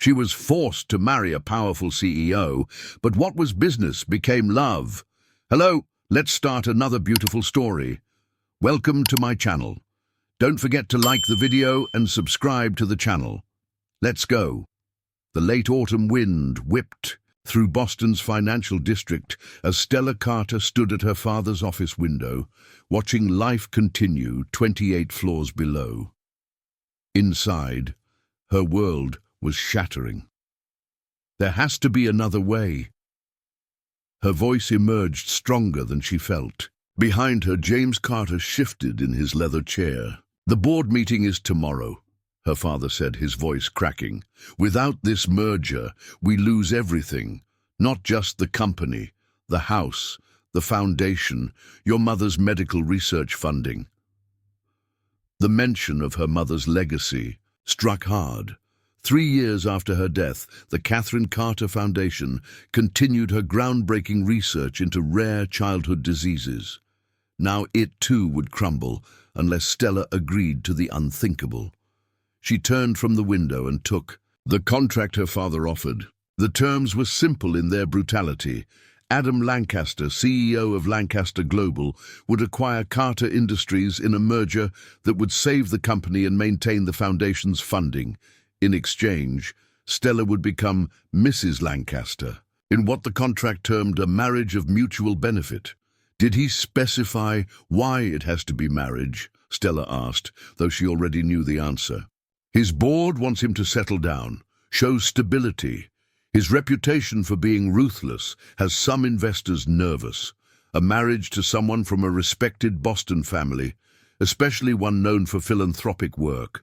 She was forced to marry a powerful CEO, but what was business became love. Hello, let's start another beautiful story. Welcome to my channel. Don't forget to like the video and subscribe to the channel. Let's go. The late autumn wind whipped through Boston's financial district as Stella Carter stood at her father's office window, watching life continue 28 floors below. Inside, her world was shattering. There has to be another way. Her voice emerged stronger than she felt. Behind her, James Carter shifted in his leather chair. "The board meeting is tomorrow," her father said, his voice cracking. "Without this merger, we lose everything. Not just the company, the house, the foundation, your mother's medical research funding." The mention of her mother's legacy struck hard. 3 years after her death, the Catherine Carter Foundation continued her groundbreaking research into rare childhood diseases. Now it too would crumble unless Stella agreed to the unthinkable. She turned from the window and took the contract her father offered. The terms were simple in their brutality. Adam Lancaster, CEO of Lancaster Global, would acquire Carter Industries in a merger that would save the company and maintain the foundation's funding. In exchange, Stella would become Mrs. Lancaster, in what the contract termed a marriage of mutual benefit. "Did he specify why it has to be marriage?" Stella asked, though she already knew the answer. "His board wants him to settle down, show stability. His reputation for being ruthless has some investors nervous. A marriage to someone from a respected Boston family, especially one known for philanthropic work,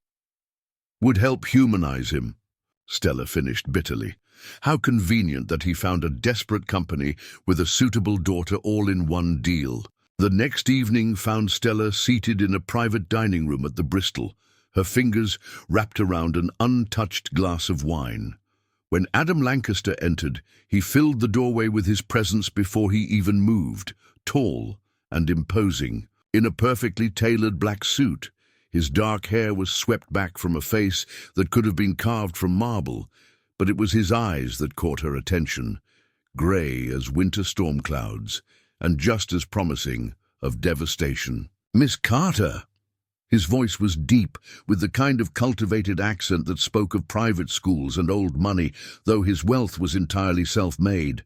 would help humanize him," Stella finished bitterly. How convenient that he found a desperate company with a suitable daughter all in one deal. The next evening found Stella seated in a private dining room at the Bristol, her fingers wrapped around an untouched glass of wine. When Adam Lancaster entered, he filled the doorway with his presence before he even moved, tall and imposing, in a perfectly tailored black suit. His dark hair was swept back from a face that could have been carved from marble, but it was his eyes that caught her attention, grey as winter storm clouds, and just as promising of devastation. "Miss Carter!" His voice was deep, with the kind of cultivated accent that spoke of private schools and old money, though his wealth was entirely self-made.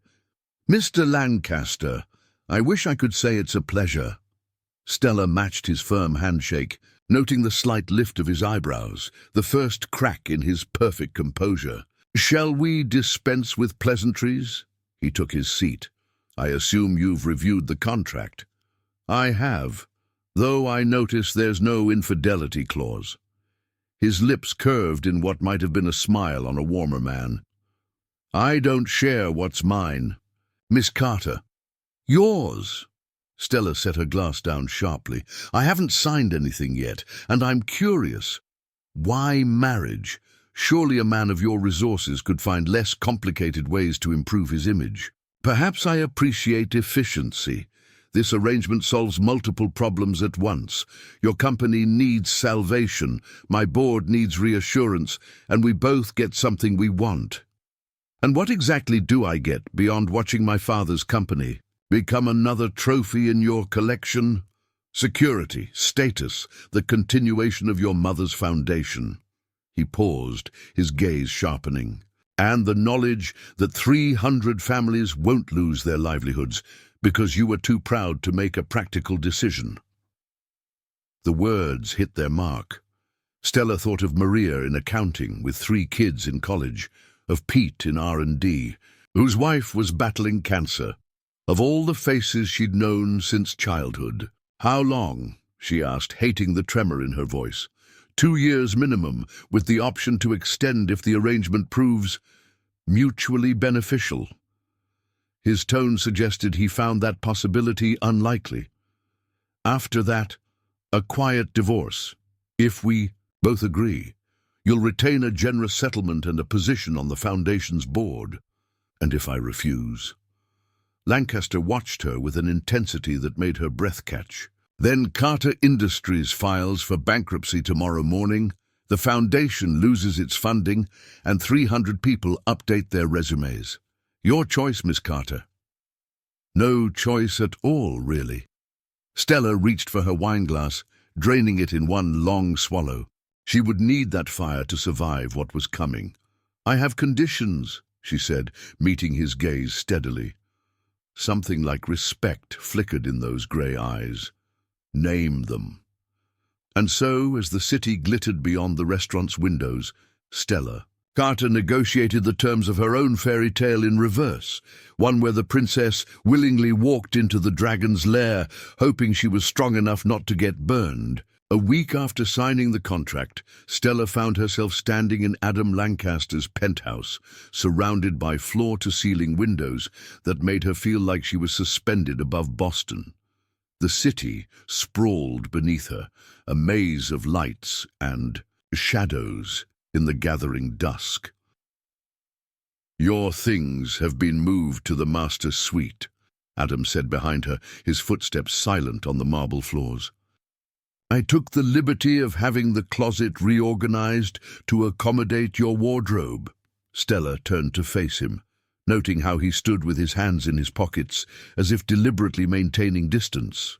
"Mr. Lancaster, I wish I could say it's a pleasure." Stella matched his firm handshake, noting the slight lift of his eyebrows, the first crack in his perfect composure. "Shall we dispense with pleasantries?" He took his seat. "I assume you've reviewed the contract." "I have, though I notice there's no infidelity clause." His lips curved in what might have been a smile on a warmer man. "I don't share what's mine." "Miss Carter." "Yours." Stella set her glass down sharply. "I haven't signed anything yet, and I'm curious. Why marriage? Surely a man of your resources could find less complicated ways to improve his image." "Perhaps I appreciate efficiency. This arrangement solves multiple problems at once. Your company needs salvation, my board needs reassurance, and we both get something we want." "And what exactly do I get beyond watching my father's company become another trophy in your collection?" "Security, status, the continuation of your mother's foundation." He paused, his gaze sharpening. "And the knowledge that 300 families won't lose their livelihoods because you were too proud to make a practical decision." The words hit their mark. Stella thought of Maria in accounting with 3 kids in college, of Pete in R&D, whose wife was battling cancer, of all the faces she'd known since childhood. "How long?" she asked, hating the tremor in her voice. 2 years minimum, with the option to extend if the arrangement proves mutually beneficial." His tone suggested he found that possibility unlikely. "After that, a quiet divorce. If we both agree, you'll retain a generous settlement and a position on the foundation's board." "And if I refuse?" Lancaster watched her with an intensity that made her breath catch. "Then Carter Industries files for bankruptcy tomorrow morning, The foundation loses its funding, and 300 people update their resumes. Your choice, Miss Carter. No choice at all, really. Stella reached for her wineglass, draining it in one long swallow. She would need that fire to survive what was coming. I have conditions, she said, meeting his gaze steadily. Something like respect flickered in those grey eyes. Name them. And so, as the city glittered beyond the restaurant's windows, Stella Carter negotiated the terms of her own fairy tale in reverse, one where the princess willingly walked into the dragon's lair, hoping she was strong enough not to get burned. A week after signing the contract, Stella found herself standing in Adam Lancaster's penthouse, surrounded by floor-to-ceiling windows that made her feel like she was suspended above Boston. The city sprawled beneath her, a maze of lights and shadows in the gathering dusk. Your things have been moved to the master suite, Adam said behind her, his footsteps silent on the marble floors. I took the liberty of having the closet reorganized to accommodate your wardrobe. Stella turned to face him, noting how he stood with his hands in his pockets, as if deliberately maintaining distance.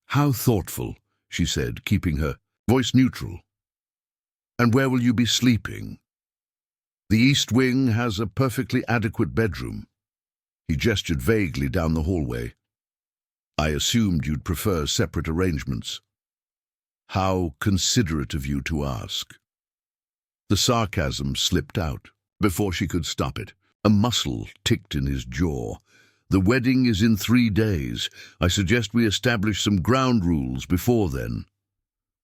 How thoughtful, she said, keeping her voice neutral. And where will you be sleeping? The East Wing has a perfectly adequate bedroom. He gestured vaguely down the hallway. I assumed you'd prefer separate arrangements. How considerate of you to ask. The sarcasm slipped out before she could stop it. A muscle ticked in his jaw. The wedding is in 3 days. I suggest we establish some ground rules before then.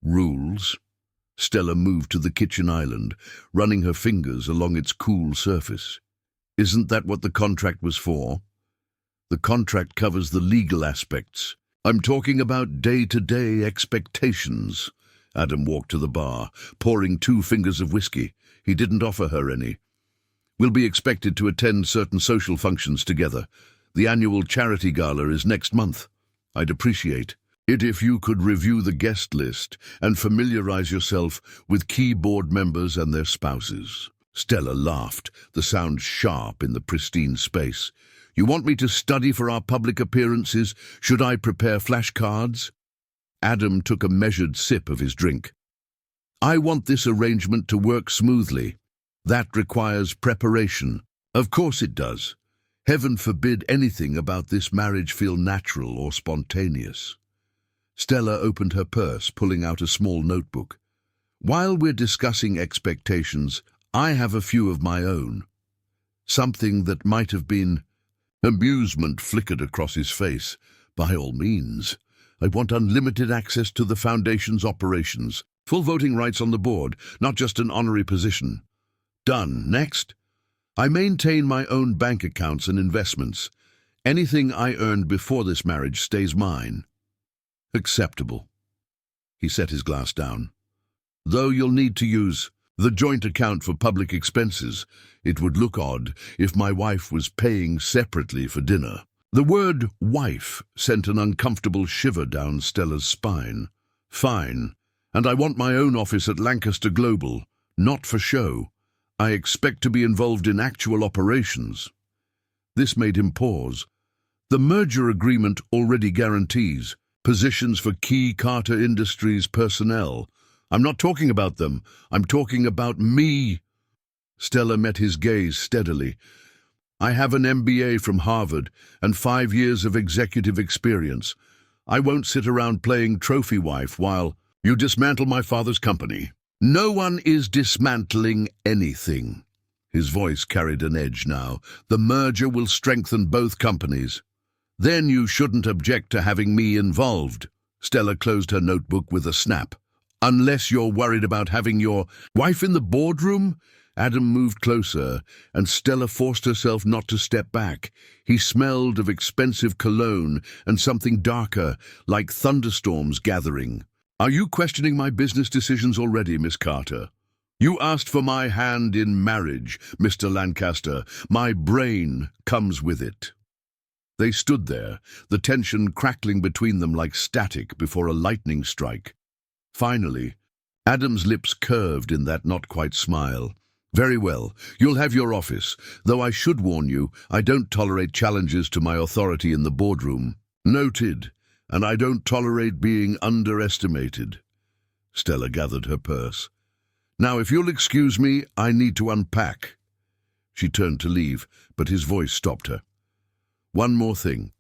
Rules? Stella moved to the kitchen island, running her fingers along its cool surface. Isn't that what the contract was for? The contract covers the legal aspects. I'm talking about day-to-day expectations. Adam walked to the bar, pouring 2 fingers of whiskey. He didn't offer her any. We'll be expected to attend certain social functions together. The annual charity gala is next month. I'd appreciate it if you could review the guest list and familiarize yourself with key board members and their spouses. Stella laughed, the sound sharp in the pristine space. You want me to study for our public appearances? Should I prepare flashcards? Adam took a measured sip of his drink. I want this arrangement to work smoothly. That requires preparation. Of course it does. Heaven forbid anything about this marriage feel natural or spontaneous. Stella opened her purse, pulling out a small notebook. While we're discussing expectations, I have a few of my own. Something that might have been... Amusement flickered across his face. By all means. I want unlimited access to the Foundation's operations. Full voting rights on the board, not just an honorary position. Done. Next. I maintain my own bank accounts and investments. Anything I earned before this marriage stays mine. Acceptable. He set his glass down. Though you'll need to use the joint account for public expenses. It would look odd if my wife was paying separately for dinner. The word wife sent an uncomfortable shiver down Stella's spine. Fine. And I want my own office at Lancaster Global, not for show. I expect to be involved in actual operations. This made him pause. The merger agreement already guarantees positions for key Carter Industries personnel. I'm not talking about them. I'm talking about me. Stella met his gaze steadily. I have an MBA from Harvard and 5 years of executive experience. I won't sit around playing trophy wife while you dismantle my father's company. No one is dismantling anything. His voice carried an edge now. The merger will strengthen both companies. Then you shouldn't object to having me involved. Stella closed her notebook with a snap. Unless you're worried about having your wife in the boardroom? Adam moved closer, and Stella forced herself not to step back. He smelled of expensive cologne and something darker, like thunderstorms gathering. Are you questioning my business decisions already, Miss Carter? You asked for my hand in marriage, Mr. Lancaster. My brain comes with it. They stood there, the tension crackling between them like static before a lightning strike. Finally, Adam's lips curved in that not-quite smile. Very well, you'll have your office, though I should warn you, I don't tolerate challenges to my authority in the boardroom. Noted, and I don't tolerate being underestimated. Stella gathered her purse. Now, if you'll excuse me, I need to unpack. She turned to leave, but his voice stopped her. One more thing.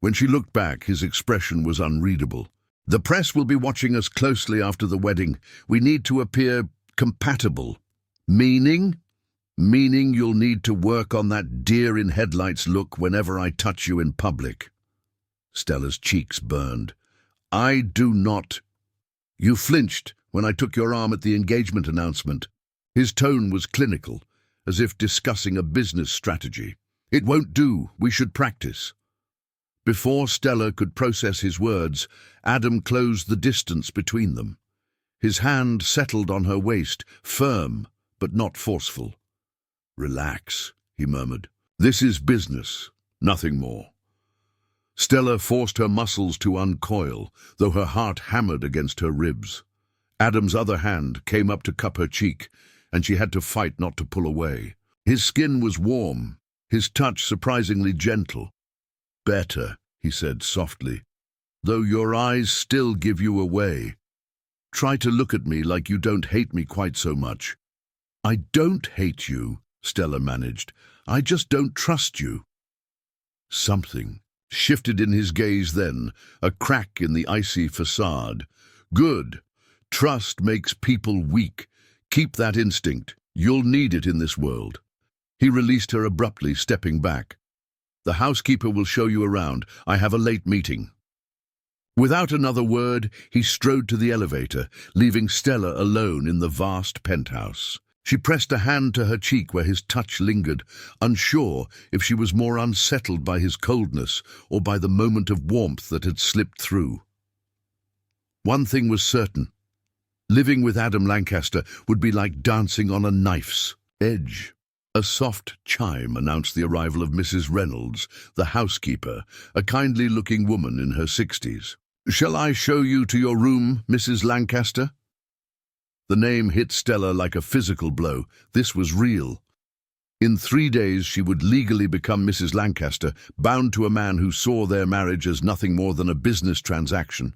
When she looked back, his expression was unreadable. The press will be watching us closely after the wedding. We need to appear compatible. Meaning? Meaning you'll need to work on that deer-in-headlights look whenever I touch you in public. Stella's cheeks burned. I do not. You flinched when I took your arm at the engagement announcement. His tone was clinical, as if discussing a business strategy. It won't do. We should practice. Before Stella could process his words, Adam closed the distance between them. His hand settled on her waist, firm but not forceful. Relax, he murmured. This is business, nothing more. Stella forced her muscles to uncoil, though her heart hammered against her ribs. Adam's other hand came up to cup her cheek, and she had to fight not to pull away. His skin was warm, his touch surprisingly gentle. Better, he said softly, though your eyes still give you away. Try to look at me like you don't hate me quite so much. I don't hate you, Stella managed. I just don't trust you. Something shifted in his gaze then, a crack in the icy facade. Good. Trust makes people weak. Keep that instinct. You'll need it in this world. He released her abruptly, stepping back. The housekeeper will show you around. I have a late meeting. Without another word, he strode to the elevator, leaving Stella alone in the vast penthouse. She pressed a hand to her cheek where his touch lingered, unsure if she was more unsettled by his coldness or by the moment of warmth that had slipped through. One thing was certain. Living with Adam Lancaster would be like dancing on a knife's edge. A soft chime announced the arrival of Mrs. Reynolds, the housekeeper, a kindly-looking woman in her 60s. "Shall I show you to your room, Mrs. Lancaster?" The name hit Stella like a physical blow. This was real. In 3 days she would legally become Mrs. Lancaster, bound to a man who saw their marriage as nothing more than a business transaction.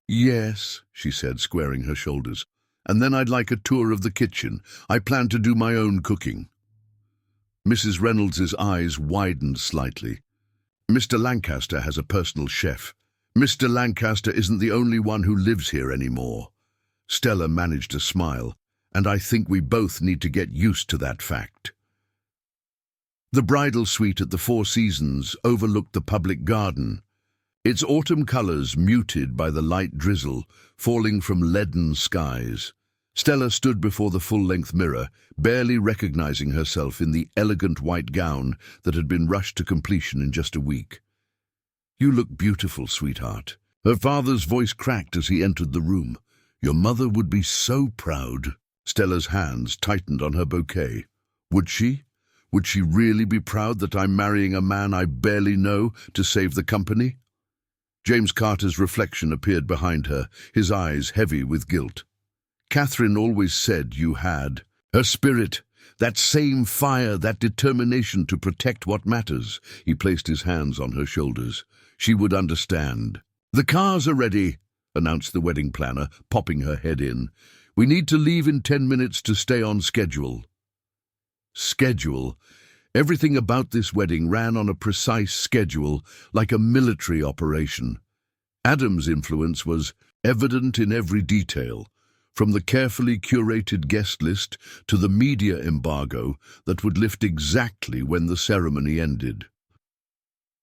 "Yes," she said, squaring her shoulders. "And then I'd like a tour of the kitchen. I plan to do my own cooking." Mrs. Reynolds's eyes widened slightly. "Mr. Lancaster has a personal chef. Mr. Lancaster isn't the only one who lives here anymore." Stella managed a smile, "and I think we both need to get used to that fact." The bridal suite at the Four Seasons overlooked the public garden, its autumn colors muted by the light drizzle falling from leaden skies. Stella stood before the full-length mirror, barely recognizing herself in the elegant white gown that had been rushed to completion in just a week. "You look beautiful, sweetheart." Her father's voice cracked as he entered the room. "Your mother would be so proud." Stella's hands tightened on her bouquet. Would she? Would she really be proud that I'm marrying a man I barely know to save the company? James Carter's reflection appeared behind her, his eyes heavy with guilt. "Catherine always said you had. Her spirit, that same fire, that determination to protect what matters." He placed his hands on her shoulders. "She would understand." "The cars are ready," announced the wedding planner, popping her head in. "We need to leave in 10 minutes to stay on schedule." Schedule. Everything about this wedding ran on a precise schedule, like a military operation. Adam's influence was evident in every detail, from the carefully curated guest list to the media embargo that would lift exactly when the ceremony ended.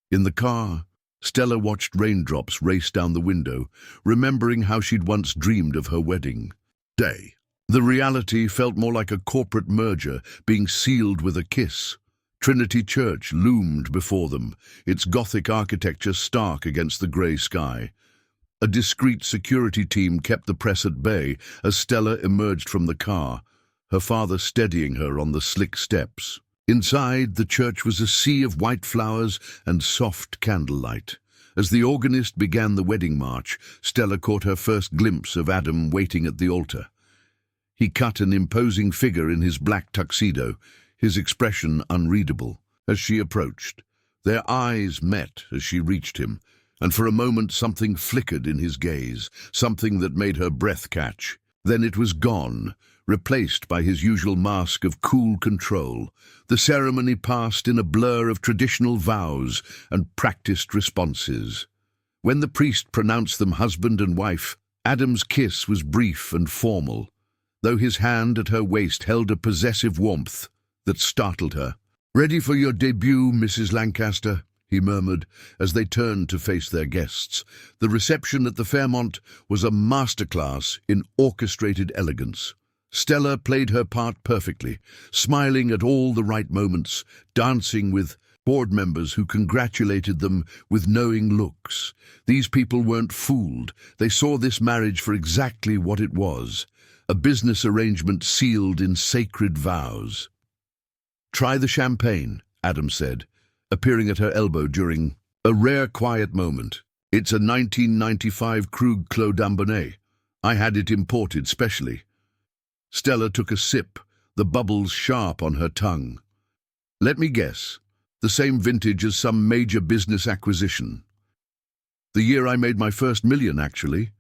In the car, Stella watched raindrops race down the window, remembering how she'd once dreamed of her wedding day. The reality felt more like a corporate merger being sealed with a kiss. Trinity Church loomed before them, its Gothic architecture stark against the grey sky. A discreet security team kept the press at bay as Stella emerged from the car, her father steadying her on the slick steps. Inside, the church was a sea of white flowers and soft candlelight, As the organist began the wedding march, Stella caught her first glimpse of Adam waiting at the altar. He cut an imposing figure in his black tuxedo, his expression unreadable. As she approached, their eyes met as she reached him, and for a moment something flickered in his gaze, something that made her breath catch. Then it was gone, replaced by his usual mask of cool control. The ceremony passed in a blur of traditional vows and practiced responses. When the priest pronounced them husband and wife, Adam's kiss was brief and formal, though his hand at her waist held a possessive warmth that startled her. "Ready for your debut, Mrs. Lancaster?" he murmured as they turned to face their guests. The reception at the Fairmont was a masterclass in orchestrated elegance. Stella played her part perfectly, smiling at all the right moments, dancing with board members who congratulated them with knowing looks. These people weren't fooled. They saw this marriage for exactly what it was, a business arrangement sealed in sacred vows. "Try the champagne," Adam said, appearing at her elbow during a rare quiet moment. "It's a 1995 Krug Clos d'Ambonnet. I had it imported specially." Stella took a sip, the bubbles sharp on her tongue. "Let me guess, the same vintage as some major business acquisition." "The year I made my first million, actually."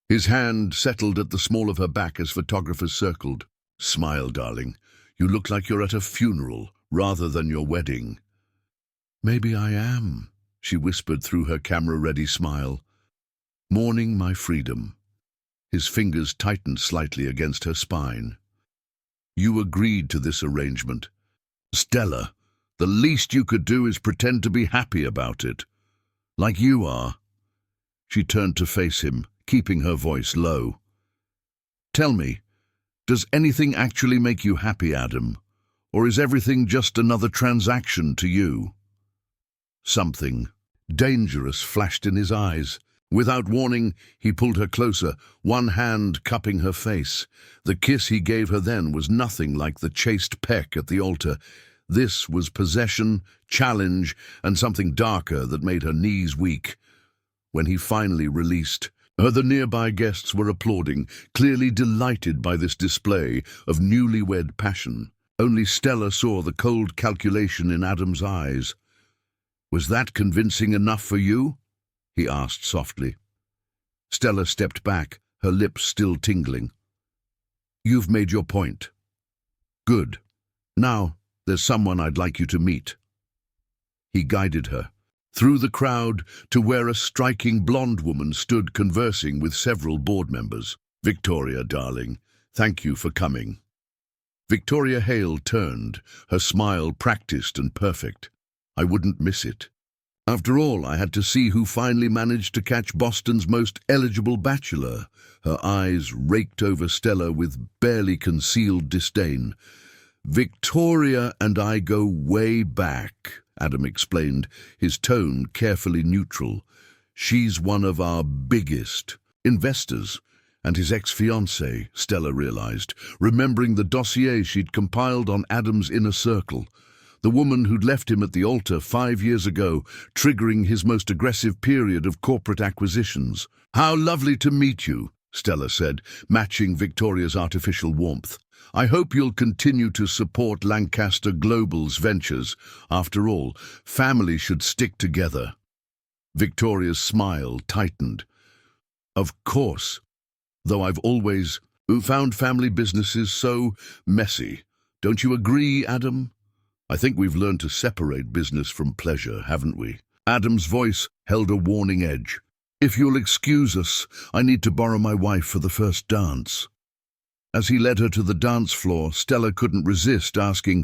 His hand settled at the small of her back as photographers circled. "Smile, darling. You look like you're at a funeral rather than your wedding." "Maybe I am," she whispered through her camera-ready smile. "Mourning my freedom." His fingers tightened slightly against her spine. "You agreed to this arrangement. Stella, the least you could do is pretend to be happy about it. Like you are." She turned to face him, keeping her voice low. "Tell me, does anything actually make you happy, Adam? Or is everything just another transaction to you?" Something dangerous flashed in his eyes. Without warning, he pulled her closer, one hand cupping her face. The kiss he gave her then was nothing like the chaste peck at the altar. This was possession, challenge, and something darker that made her knees weak. When he finally released her, the nearby guests were applauding, clearly delighted by this display of newlywed passion. Only Stella saw the cold calculation in Adam's eyes. "Was that convincing enough for you?" he asked softly. Stella stepped back, her lips still tingling. "You've made your point. Good. Now, there's someone I'd like you to meet." He guided her through the crowd to where a striking blonde woman stood conversing with several board members. "Victoria, darling, thank you for coming." Victoria Hale turned, her smile practiced and perfect. "I wouldn't miss it. After all, I had to see who finally managed to catch Boston's most eligible bachelor." Her eyes raked over Stella with barely concealed disdain. "Victoria and I go way back," Adam explained, his tone carefully neutral. "She's one of our biggest investors." And his ex-fiancée, Stella realized, remembering the dossier she'd compiled on Adam's inner circle. The woman who'd left him at the altar 5 years ago, triggering his most aggressive period of corporate acquisitions. "How lovely to meet you," Stella said, matching Victoria's artificial warmth. "I hope you'll continue to support Lancaster Global's ventures. After all, family should stick together." Victoria's smile tightened. "Of course, though I've always found family businesses so messy. Don't you agree, Adam? I think we've learned to separate business from pleasure, haven't we?" Adam's voice held a warning edge. "If you'll excuse us, I need to borrow my wife for the first dance." As he led her to the dance floor, Stella couldn't resist asking,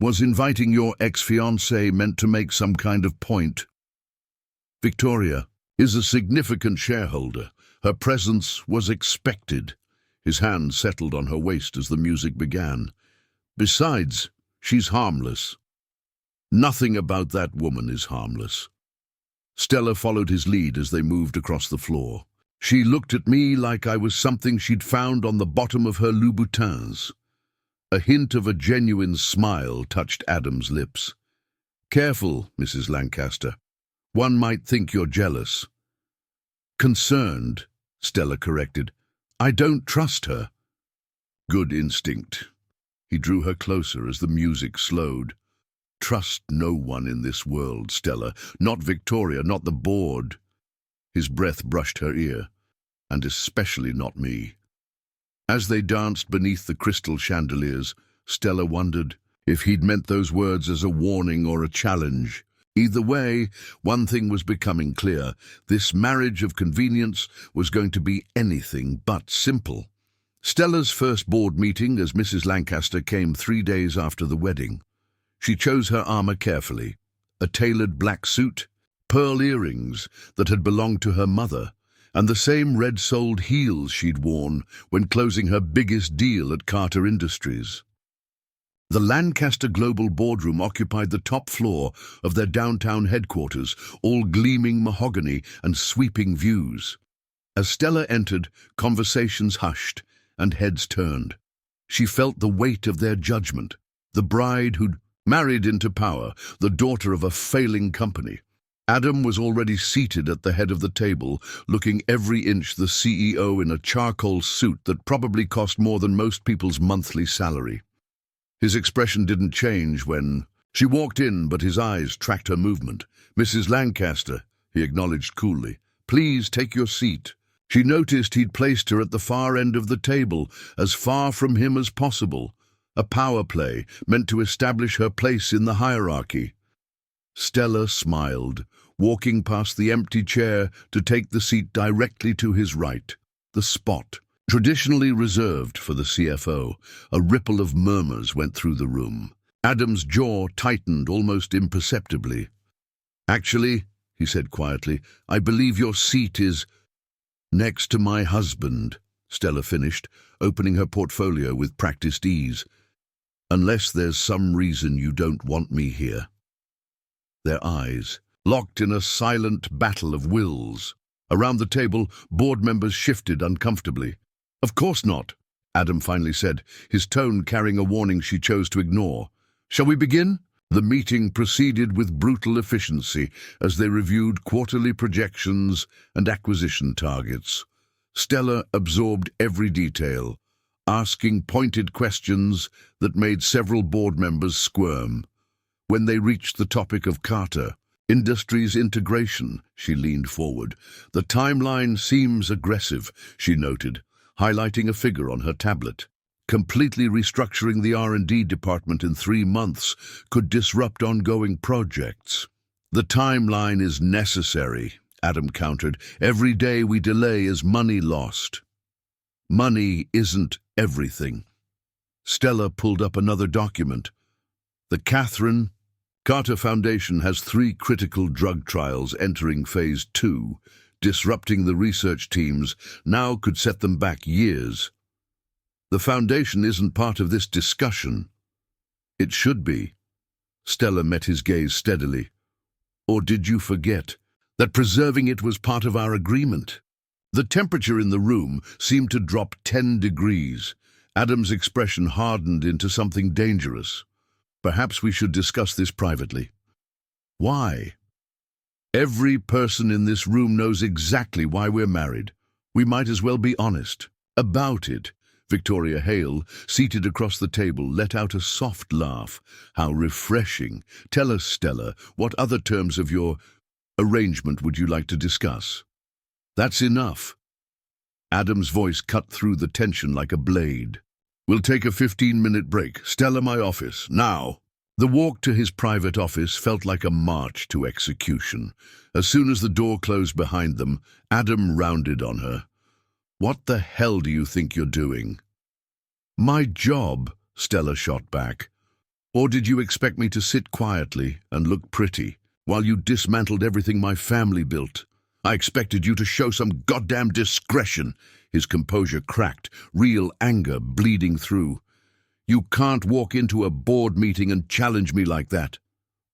"Was inviting your ex-fiancé meant to make some kind of point?" "Victoria is a significant shareholder. Her presence was expected." His hand settled on her waist as the music began. "Besides, she's harmless." "Nothing about that woman is harmless." Stella followed his lead as they moved across the floor. She looked at me like I was something she'd found on the bottom of her Louboutins. A hint of a genuine smile touched Adam's lips. "Careful, Mrs. Lancaster. One might think you're jealous. Concerned, Stella corrected. I don't trust her. Good instinct. He drew her closer as the music slowed. Trust no one in this world, Stella. Not Victoria, not the board. His breath brushed her ear. And especially not me. As they danced beneath the crystal chandeliers, Stella wondered if he'd meant those words as a warning or a challenge. Either way, one thing was becoming clear. This marriage of convenience was going to be anything but simple. Stella's first board meeting as Mrs. Lancaster came 3 days after the wedding. She chose her armor carefully. A tailored black suit, pearl earrings that had belonged to her mother, and the same red-soled heels she'd worn when closing her biggest deal at Carter Industries. The Lancaster Global Boardroom occupied the top floor of their downtown headquarters, all gleaming mahogany and sweeping views. As Stella entered, conversations hushed and heads turned. She felt the weight of their judgment. The bride who'd married into power, the daughter of a failing company. Adam was already seated at the head of the table, looking every inch the CEO in a charcoal suit that probably cost more than most people's monthly salary. His expression didn't change when she walked in, but his eyes tracked her movement. Mrs. Lancaster, he acknowledged coolly, please take your seat. She noticed he'd placed her at the far end of the table, as far from him as possible. A power play meant to establish her place in the hierarchy. Stella smiled, walking past the empty chair to take the seat directly to his right, the spot. Traditionally reserved for the CFO, a ripple of murmurs went through the room. Adam's jaw tightened almost imperceptibly. Actually, he said quietly, I believe your seat is next to my husband, Stella finished, opening her portfolio with practiced ease. Unless there's some reason you don't want me here. Their eyes, locked in a silent battle of wills. Around the table, board members shifted uncomfortably. Of course not, Adam finally said, his tone carrying a warning she chose to ignore. Shall we begin? The meeting proceeded with brutal efficiency as they reviewed quarterly projections and acquisition targets. Stella absorbed every detail, asking pointed questions that made several board members squirm. When they reached the topic of Carter Industries integration, she leaned forward. The timeline seems aggressive, she noted, highlighting a figure on her tablet. Completely restructuring the R&D department in 3 months could disrupt ongoing projects. The timeline is necessary, Adam countered. Every day we delay is money lost. Money isn't everything. Stella pulled up another document. The Catherine Carter Foundation has 3 critical drug trials entering Phase 2. Disrupting the research teams now could set them back years. The Foundation isn't part of this discussion. It should be. Stella met his gaze steadily. Or did you forget that preserving it was part of our agreement? The temperature in the room seemed to drop 10 degrees. Adam's expression hardened into something dangerous. Perhaps we should discuss this privately. Why? Every person in this room knows exactly why we're married. We might as well be honest about it. Victoria Hale, seated across the table, let out a soft laugh. How refreshing. Tell us, Stella, what other terms of your arrangement would you like to discuss? That's enough. Adam's voice cut through the tension like a blade. We'll take a 15-minute break. Stella, my office, now. The walk to his private office felt like a march to execution. As soon as the door closed behind them, Adam rounded on her. What the hell do you think you're doing? My job, Stella shot back. Or did you expect me to sit quietly and look pretty while you dismantled everything my family built? I expected you to show some goddamn discretion. His composure cracked, real anger bleeding through. You can't walk into a board meeting and challenge me like that.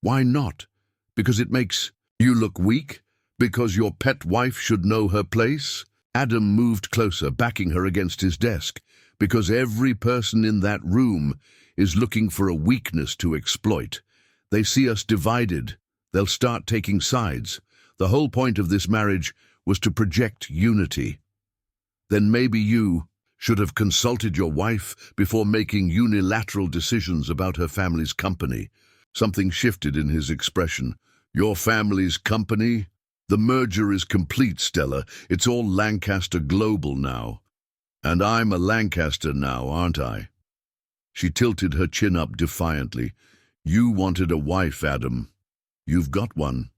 Why not? Because it makes you look weak? Because your pet wife should know her place? Adam moved closer, backing her against his desk. Because every person in that room is looking for a weakness to exploit. They see us divided. They'll start taking sides. The whole point of this marriage was to project unity. Then maybe you should have consulted your wife before making unilateral decisions about her family's company. Something shifted in his expression. Your family's company? The merger is complete, Stella. It's all Lancaster Global now. And I'm a Lancaster now, aren't I? She tilted her chin up defiantly. You wanted a wife, Adam. You've got one.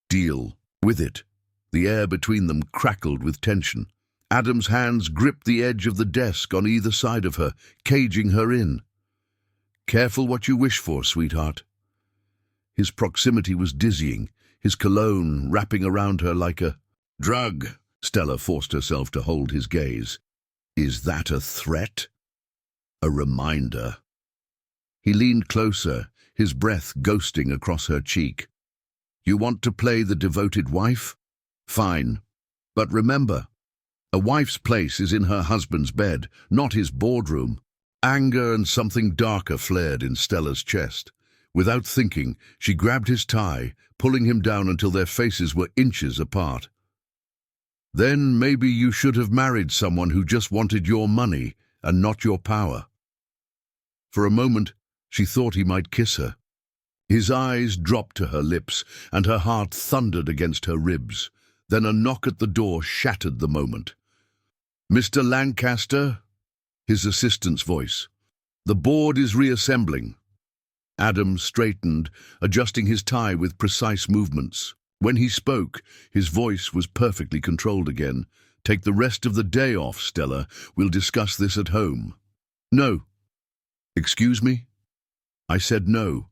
Deal with it. The air between them crackled with tension. Adam's hands gripped the edge of the desk on either side of her, caging her in. Careful what you wish for, sweetheart. His proximity was dizzying, his cologne wrapping around her like a drug. Stella forced herself to hold his gaze. Is that a threat? A reminder. He leaned closer, his breath ghosting across her cheek. You want to play the devoted wife? Fine. But remember, a wife's place is in her husband's bed, not his boardroom. Anger and something darker flared in Stella's chest. Without thinking, she grabbed his tie, pulling him down until their faces were inches apart. Then maybe you should have married someone who just wanted your money and not your power. For a moment, she thought he might kiss her. His eyes dropped to her lips, and her heart thundered against her ribs. Then a knock at the door shattered the moment. Mr. Lancaster? His assistant's voice. The board is reassembling. Adam straightened, adjusting his tie with precise movements. When he spoke, his voice was perfectly controlled again. Take the rest of the day off, Stella. We'll discuss this at home. No. Excuse me? I said no.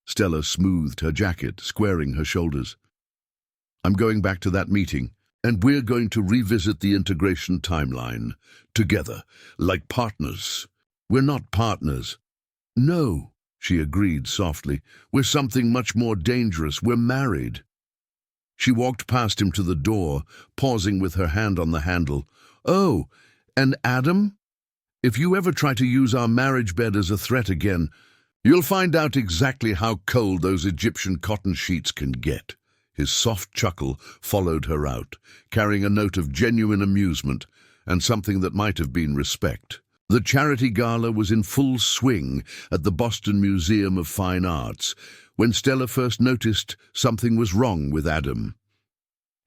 Stella smoothed her jacket, squaring her shoulders. I'm going back to that meeting, and we're going to revisit the integration timeline. Together, like partners. We're not partners. No, she agreed softly. We're something much more dangerous. We're married. She walked past him to the door, pausing with her hand on the handle. Oh, and Adam? If you ever try to use our marriage bed as a threat again, you'll find out exactly how cold those Egyptian cotton sheets can get. His soft chuckle followed her out, carrying a note of genuine amusement and something that might have been respect. The charity gala was in full swing at the Boston Museum of Fine Arts when Stella first noticed something was wrong with Adam.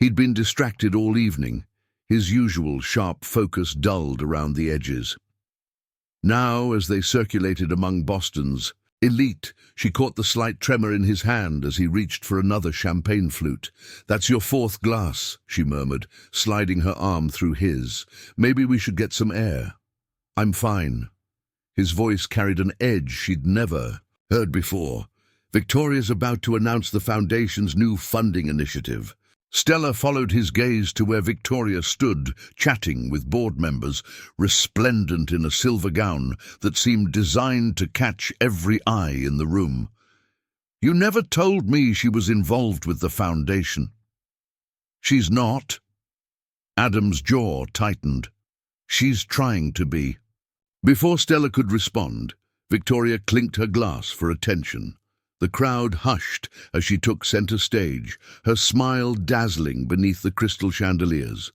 He'd been distracted all evening, his usual sharp focus dulled around the edges. Now, as they circulated among Boston's elite, she caught the slight tremor in his hand as he reached for another champagne flute. That's your fourth glass, she murmured, sliding her arm through his. Maybe we should get some air. I'm fine. His voice carried an edge she'd never heard before. Victoria's about to announce the Foundation's new funding initiative. Stella followed his gaze to where Victoria stood, chatting with board members, resplendent in a silver gown that seemed designed to catch every eye in the room. You never told me she was involved with the Foundation. She's not. Adam's jaw tightened. She's trying to be. Before Stella could respond, Victoria clinked her glass for attention. The crowd hushed as she took center stage, her smile dazzling beneath the crystal chandeliers.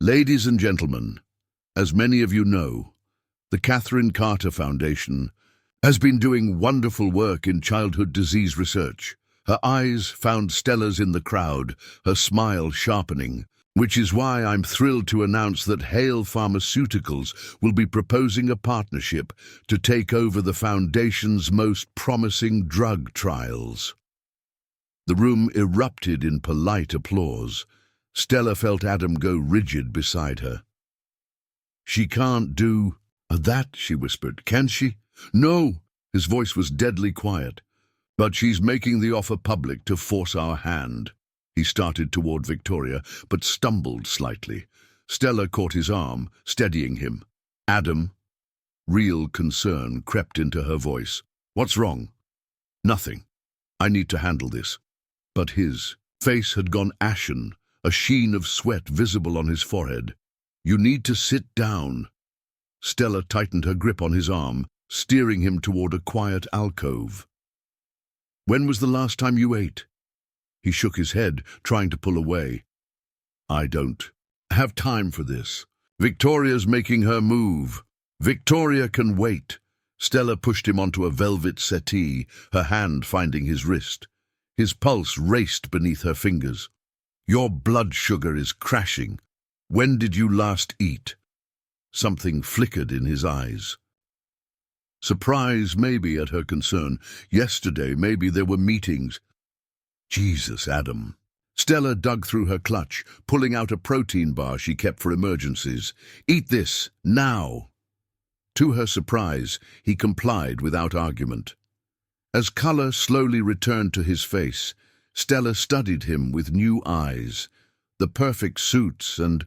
Ladies and gentlemen, as many of you know, the Catherine Carter Foundation has been doing wonderful work in childhood disease research. Her eyes found Stella's in the crowd, her smile sharpening, which is why I'm thrilled to announce that Hale Pharmaceuticals will be proposing a partnership to take over the Foundation's most promising drug trials. The room erupted in polite applause. Stella felt Adam go rigid beside her. She can't do that, she whispered. Can she? No, his voice was deadly quiet. But she's making the offer public to force our hand. He started toward Victoria, but stumbled slightly. Stella caught his arm, steadying him. Adam. Real concern crept into her voice. What's wrong? Nothing. I need to handle this. But his face had gone ashen, a sheen of sweat visible on his forehead. You need to sit down. Stella tightened her grip on his arm, steering him toward a quiet alcove. When was the last time you ate? He shook his head, trying to pull away. I don't have time for this. Victoria's making her move. Victoria can wait. Stella pushed him onto a velvet settee, her hand finding his wrist. His pulse raced beneath her fingers. Your blood sugar is crashing. When did you last eat? Something flickered in his eyes. Surprise, maybe, at her concern. Yesterday, maybe there were meetings. Jesus, Adam. Stella dug through her clutch, pulling out a protein bar she kept for emergencies. Eat this, now. To her surprise, he complied without argument. As color slowly returned to his face, Stella studied him with new eyes. The perfect suits and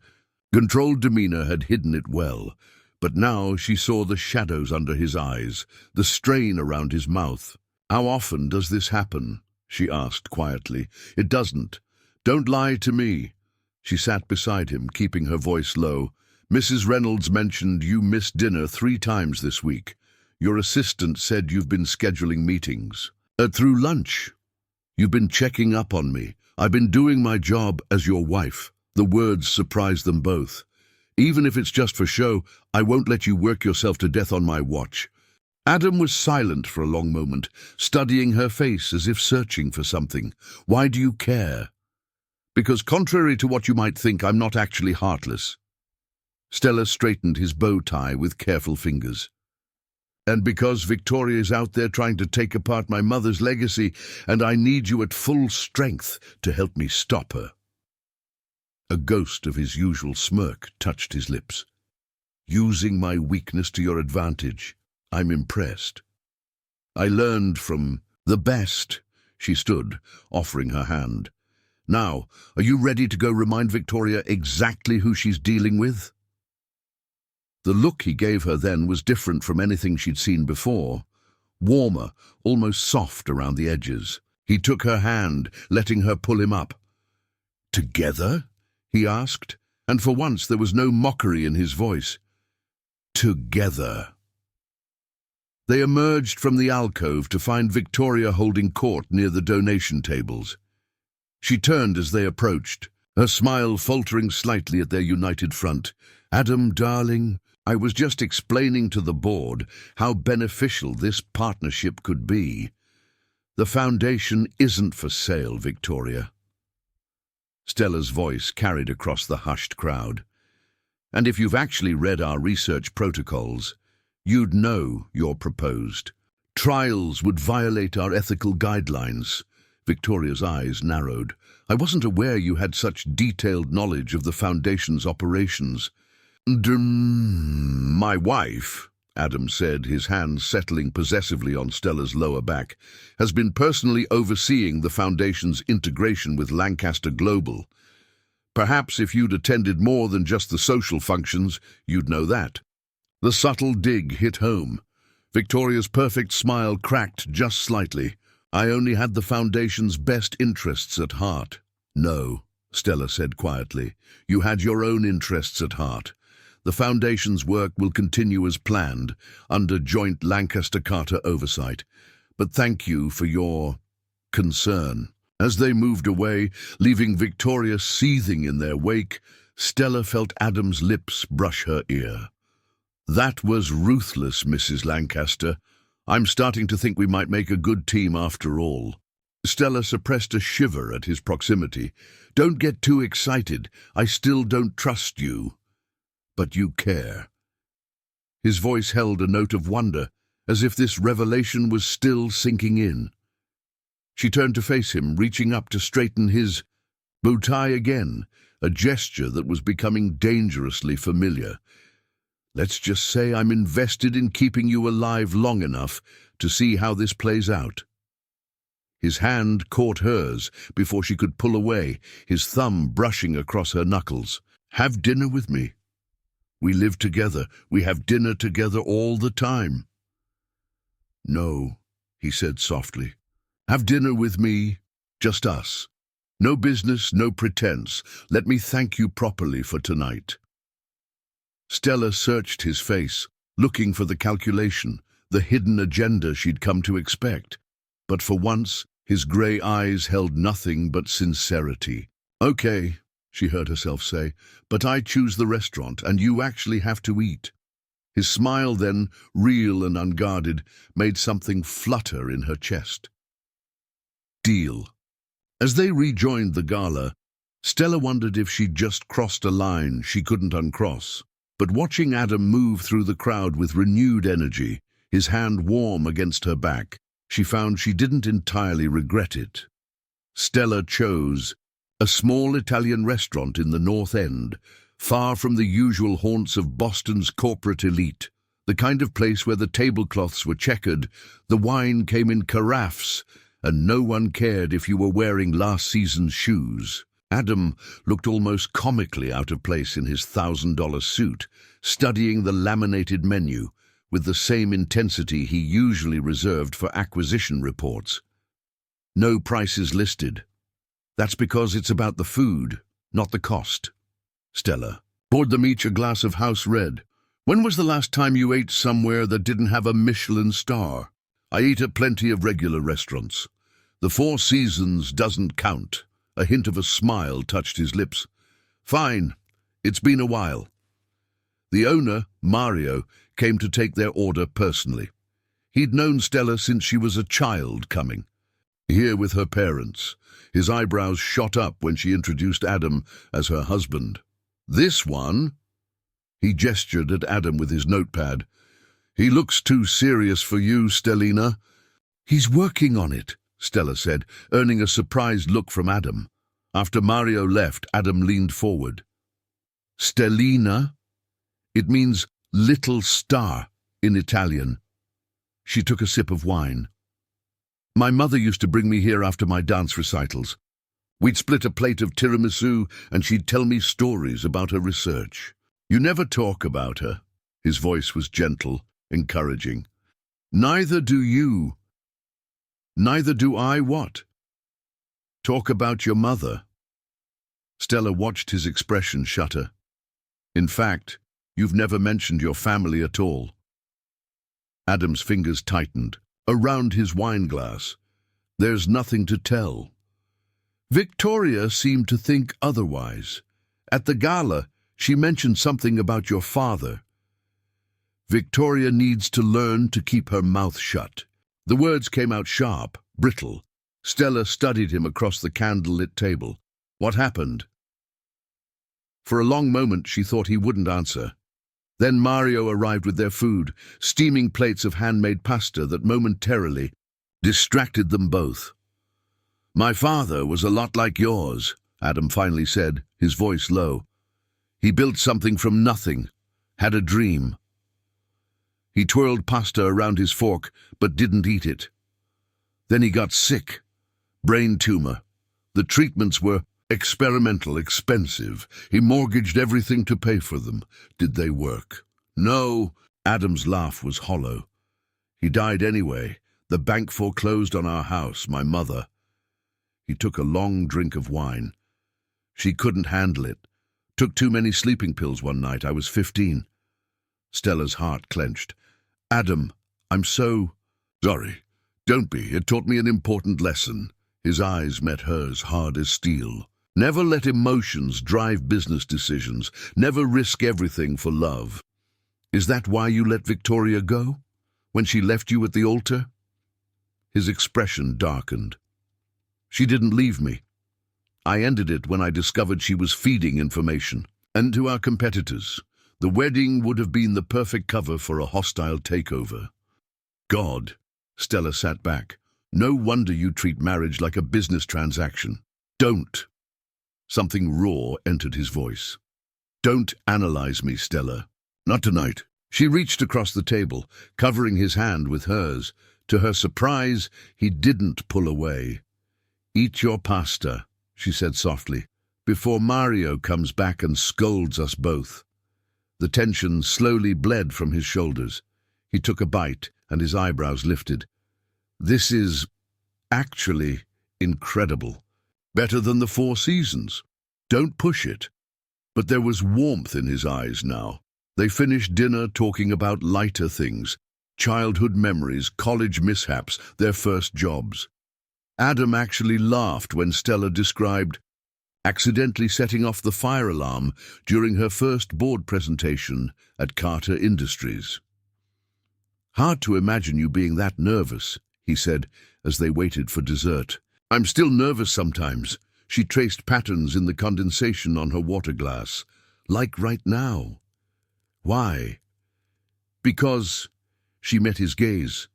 controlled demeanor had hidden it well, but now she saw the shadows under his eyes, the strain around his mouth. How often does this happen? She asked quietly. It doesn't. Don't lie to me. She sat beside him, keeping her voice low. Mrs. Reynolds mentioned you missed dinner 3 times this week. Your assistant said you've been scheduling meetings. Through lunch. You've been checking up on me. I've been doing my job as your wife. The words surprised them both. Even if it's just for show, I won't let you work yourself to death on my watch. Adam was silent for a long moment, studying her face as if searching for something. Why do you care? Because contrary to what you might think, I'm not actually heartless. Stella straightened his bow tie with careful fingers. And because Victoria is out there trying to take apart my mother's legacy, and I need you at full strength to help me stop her. A ghost of his usual smirk touched his lips. Using my weakness to your advantage. I'm impressed. I learned from the best. She stood, offering her hand. Now, are you ready to go remind Victoria exactly who she's dealing with? The look he gave her then was different from anything she'd seen before. Warmer, almost soft around the edges. He took her hand, letting her pull him up. Together? He asked, and for once there was no mockery in his voice. Together. They emerged from the alcove to find Victoria holding court near the donation tables. She turned as they approached, her smile faltering slightly at their united front. Adam, darling, I was just explaining to the board how beneficial this partnership could be. The foundation isn't for sale, Victoria. Stella's voice carried across the hushed crowd. And if you've actually read our research protocols, you'd know you're proposed. Trials would violate our ethical guidelines. Victoria's eyes narrowed. I wasn't aware you had such detailed knowledge of the Foundation's operations. My wife, Adam said, his hand settling possessively on Stella's lower back, has been personally overseeing the Foundation's integration with Lancaster Global. Perhaps if you'd attended more than just the social functions, you'd know that. The subtle dig hit home. Victoria's perfect smile cracked just slightly. I only had the Foundation's best interests at heart. No, Stella said quietly. You had your own interests at heart. The Foundation's work will continue as planned, under joint Lancaster-Carter oversight. But thank you for your concern. As they moved away, leaving Victoria seething in their wake, Stella felt Adam's lips brush her ear. That was ruthless, Mrs. Lancaster. I'm starting to think we might make a good team after all. Stella suppressed a shiver at his proximity. Don't get too excited. I still don't trust you. But you care. His voice held a note of wonder, as if this revelation was still sinking in. She turned to face him, reaching up to straighten his bow tie again, a gesture that was becoming dangerously familiar. Let's just say I'm invested in keeping you alive long enough to see how this plays out. His hand caught hers before she could pull away, his thumb brushing across her knuckles. Have dinner with me. We live together. We have dinner together all the time. No, he said softly. Have dinner with me, just us. No business, no pretense. Let me thank you properly for tonight. Stella searched his face, looking for the calculation, the hidden agenda she'd come to expect. But for once, His grey eyes held nothing but sincerity. "Okay," she heard herself say, "but I choose the restaurant, and you actually have to eat." His smile then, real and unguarded, made something flutter in her chest. Deal. As they rejoined the gala, Stella wondered if she'd just crossed a line she couldn't uncross. But watching Adam move through the crowd with renewed energy, his hand warm against her back, she found she didn't entirely regret it. Stella chose a small Italian restaurant in the North End, far from the usual haunts of Boston's corporate elite, the kind of place where the tablecloths were checkered, the wine came in carafes, and no one cared if you were wearing last season's shoes. Adam looked almost comically out of place in his $1,000 suit, studying the laminated menu with the same intensity he usually reserved for acquisition reports. No prices listed. That's because it's about the food, not the cost. Stella poured them each a glass of house red. "When was the last time you ate somewhere that didn't have a Michelin star?" "I eat at plenty of regular restaurants. The Four Seasons doesn't count." A hint of a smile touched his lips. "Fine. It's been a while." The owner, Mario, came to take their order personally. He'd known Stella since she was a child coming. Here with her parents, his eyebrows shot up when she introduced Adam as her husband. "This one?" He gestured at Adam with his notepad. "He looks too serious for you, Stellina." "He's working on it," Stella said, earning a surprised look from Adam. After Mario left, Adam leaned forward. "Stellina? It means little star in Italian." She took a sip of wine. "My mother used to bring me here after my dance recitals. We'd split a plate of tiramisu and she'd tell me stories about her research." "You never talk about her." His voice was gentle, encouraging. "Neither do you." "Neither do I what?" "Talk about your mother." Stella watched his expression shudder. "In fact, you've never mentioned your family at all." Adam's fingers tightened around his wine glass. "There's nothing to tell." "Victoria seemed to think otherwise. At the gala, she mentioned something about your father." "Victoria needs to learn to keep her mouth shut." The words came out sharp, brittle. Stella studied him across the candle-lit table. "What happened?" For a long moment she thought he wouldn't answer. Then Mario arrived with their food, steaming plates of handmade pasta that momentarily distracted them both. "My father was a lot like yours," Adam finally said, his voice low. "He built something from nothing, had a dream." He twirled pasta around his fork, but didn't eat it. Then he got sick. Brain tumor. The treatments were experimental, expensive. He mortgaged everything to pay for them. Did they work? No. Adam's laugh was hollow. "He died anyway. The bank foreclosed on our house, my mother." He took a long drink of wine. "She couldn't handle it. Took too many sleeping pills one night. I was 15. Stella's heart clenched. "Adam, I'm so..." "Sorry. Don't be. It taught me an important lesson." His eyes met hers, hard as steel. "Never let emotions drive business decisions. Never risk everything for love." "Is that why you let Victoria go? When she left you at the altar?" His expression darkened. "She didn't leave me. I ended it when I discovered she was feeding information. And to our competitors, the wedding would have been the perfect cover for a hostile takeover." "God." Stella sat back. "No wonder you treat marriage like a business transaction." "Don't." Something raw entered his voice. "Don't analyze me, Stella. Not tonight." She reached across the table, covering his hand with hers. To her surprise, he didn't pull away. "Eat your pasta," she said softly, "before Mario comes back and scolds us both." The tension slowly bled from his shoulders. He took a bite, and his eyebrows lifted. "This is actually incredible. Better than the Four Seasons. Don't push it." But there was warmth in his eyes now. They finished dinner talking about lighter things, childhood memories, college mishaps, their first jobs. Adam actually laughed when Stella described accidentally setting off the fire alarm during her first board presentation at Carter Industries. "Hard to imagine you being that nervous," he said as they waited for dessert. "I'm still nervous sometimes." She traced patterns in the condensation on her water glass. "Like right now." "Why?" "Because," she met his gaze,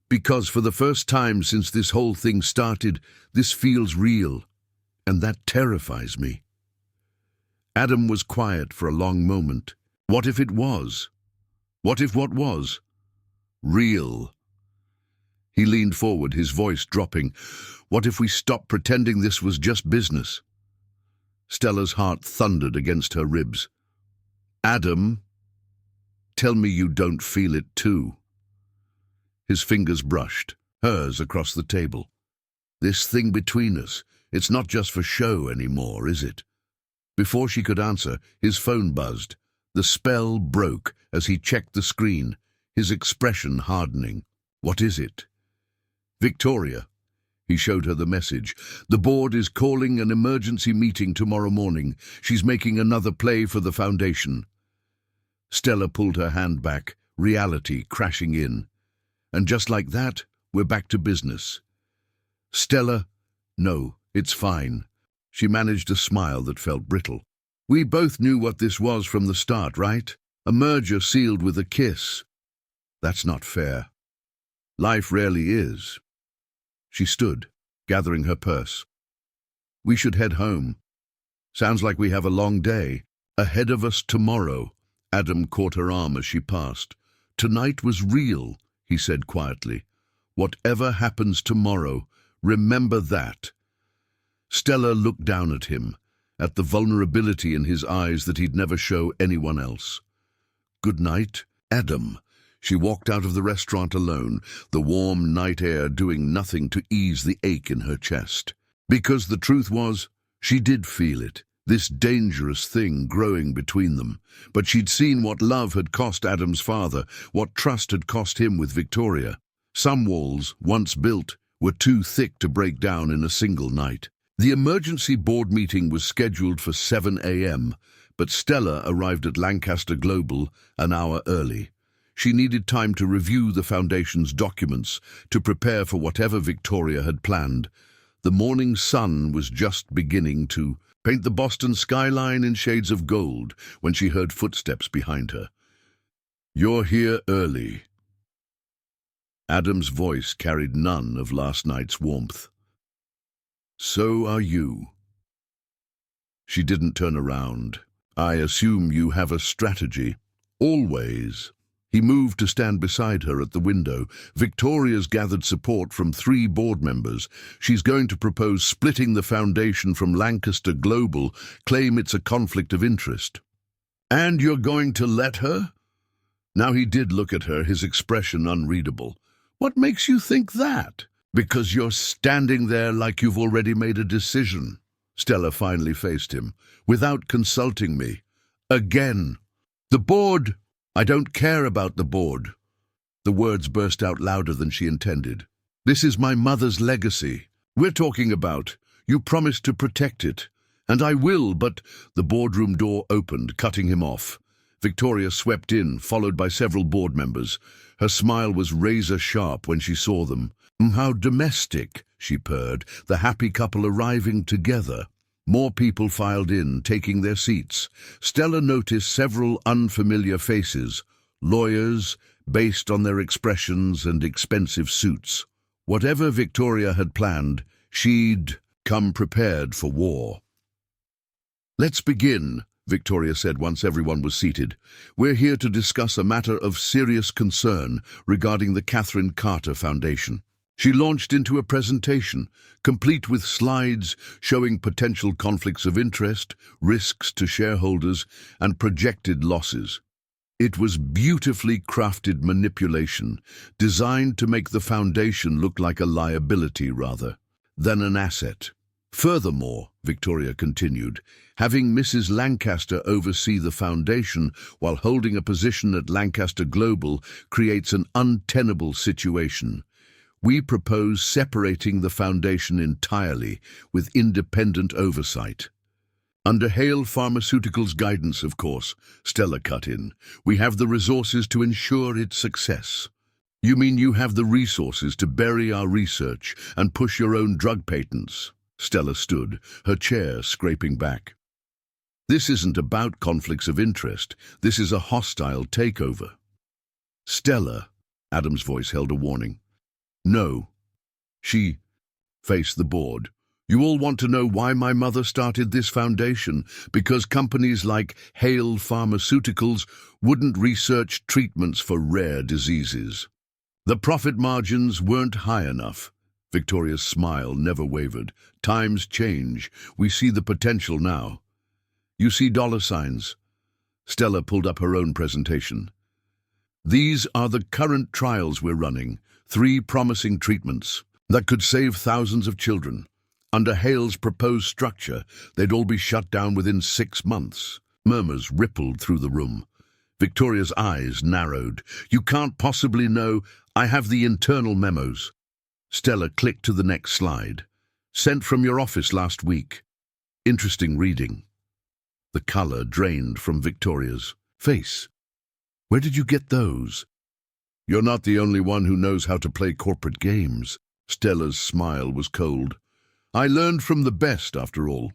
"because for the first time since this whole thing started, this feels real, and that terrifies me." Adam was quiet for a long moment. What if it was? What if what was? Real. He leaned forward, his voice dropping. "What if we stopped pretending this was just business?" Stella's heart thundered against her ribs. "Adam, tell me you don't feel it too." His fingers brushed, hers across the table. "This thing between us, it's not just for show anymore, is it?" Before she could answer, his phone buzzed. The spell broke as he checked the screen, his expression hardening. "What is it?" "Victoria." He showed her the message. "The board is calling an emergency meeting tomorrow morning. She's making another play for the foundation." Stella pulled her hand back, reality crashing in. "And just like that, we're back to business." "Stella, no, it's fine." She managed a smile that felt brittle. "We both knew what this was from the start, right? A merger sealed with a kiss." "That's not fair." "Life rarely is." She stood, gathering her purse. "We should head home. Sounds like we have a long day ahead of us tomorrow." Adam caught her arm as she passed. "Tonight was real," he said quietly. "Whatever happens tomorrow, remember that." Stella looked down at him, at the vulnerability in his eyes that he'd never show anyone else. "Good night, Adam." She walked out of the restaurant alone, the warm night air doing nothing to ease the ache in her chest. Because the truth was, she did feel it, this dangerous thing growing between them. But she'd seen what love had cost Adam's father, what trust had cost him with Victoria. Some walls, once built, were too thick to break down in a single night. The emergency board meeting was scheduled for 7 a.m., but Stella arrived at Lancaster Global an hour early. She needed time to review the foundation's documents, to prepare for whatever Victoria had planned. The morning sun was just beginning to paint the Boston skyline in shades of gold when she heard footsteps behind her. "You're here early." Adam's voice carried none of last night's warmth. "So are you." She didn't turn around. "I assume you have a strategy." "Always." He moved to stand beside her at the window. "Victoria's gathered support from 3 board members. She's going to propose splitting the foundation from Lancaster Global, claim it's a conflict of interest." "And you're going to let her?" Now he did look at her, his expression unreadable. "What makes you think that?" "Because you're standing there like you've already made a decision." Stella finally faced him. "Without consulting me. Again. The board—" "I don't care about the board." The words burst out louder than she intended. "This is my mother's legacy. We're talking about. You promised to protect it. And I will, but—" The boardroom door opened, cutting him off. Victoria swept in, followed by several board members. Her smile was razor-sharp when she saw them. "How domestic," she purred, the happy couple arriving together. More people filed in, taking their seats. Stella noticed several unfamiliar faces, lawyers, based on their expressions and expensive suits. Whatever Victoria had planned, she'd come prepared for war. "Let's begin," Victoria said once everyone was seated. "We're here to discuss a matter of serious concern regarding the Catherine Carter Foundation." She launched into a presentation, complete with slides showing potential conflicts of interest, risks to shareholders, and projected losses. It was beautifully crafted manipulation, designed to make the foundation look like a liability rather than an asset. "Furthermore," Victoria continued, "having Mrs. Lancaster oversee the foundation while holding a position at Lancaster Global creates an untenable situation. We propose separating the foundation entirely with independent oversight. Under Hale Pharmaceuticals' guidance, of course, Stella cut in. We have the resources to ensure its success. You mean you have the resources to bury our research and push your own drug patents? Stella stood, her chair scraping back. This isn't about conflicts of interest. This is a hostile takeover. Stella, Adam's voice held a warning. No. She faced the board. You all want to know why my mother started this foundation, because companies like Hale Pharmaceuticals wouldn't research treatments for rare diseases. The profit margins weren't high enough. Victoria's smile never wavered. Times change. We see the potential now. You see dollar signs. Stella pulled up her own presentation. These are the current trials we're running. 3 promising treatments that could save thousands of children. Under Hale's proposed structure, they'd all be shut down within 6 months. Murmurs rippled through the room. Victoria's eyes narrowed. You can't possibly know. I have the internal memos. Stella clicked to the next slide. Sent from your office last week. Interesting reading. The color drained from Victoria's face. Where did you get those? You're not the only one who knows how to play corporate games. Stella's smile was cold. I learned from the best, after all.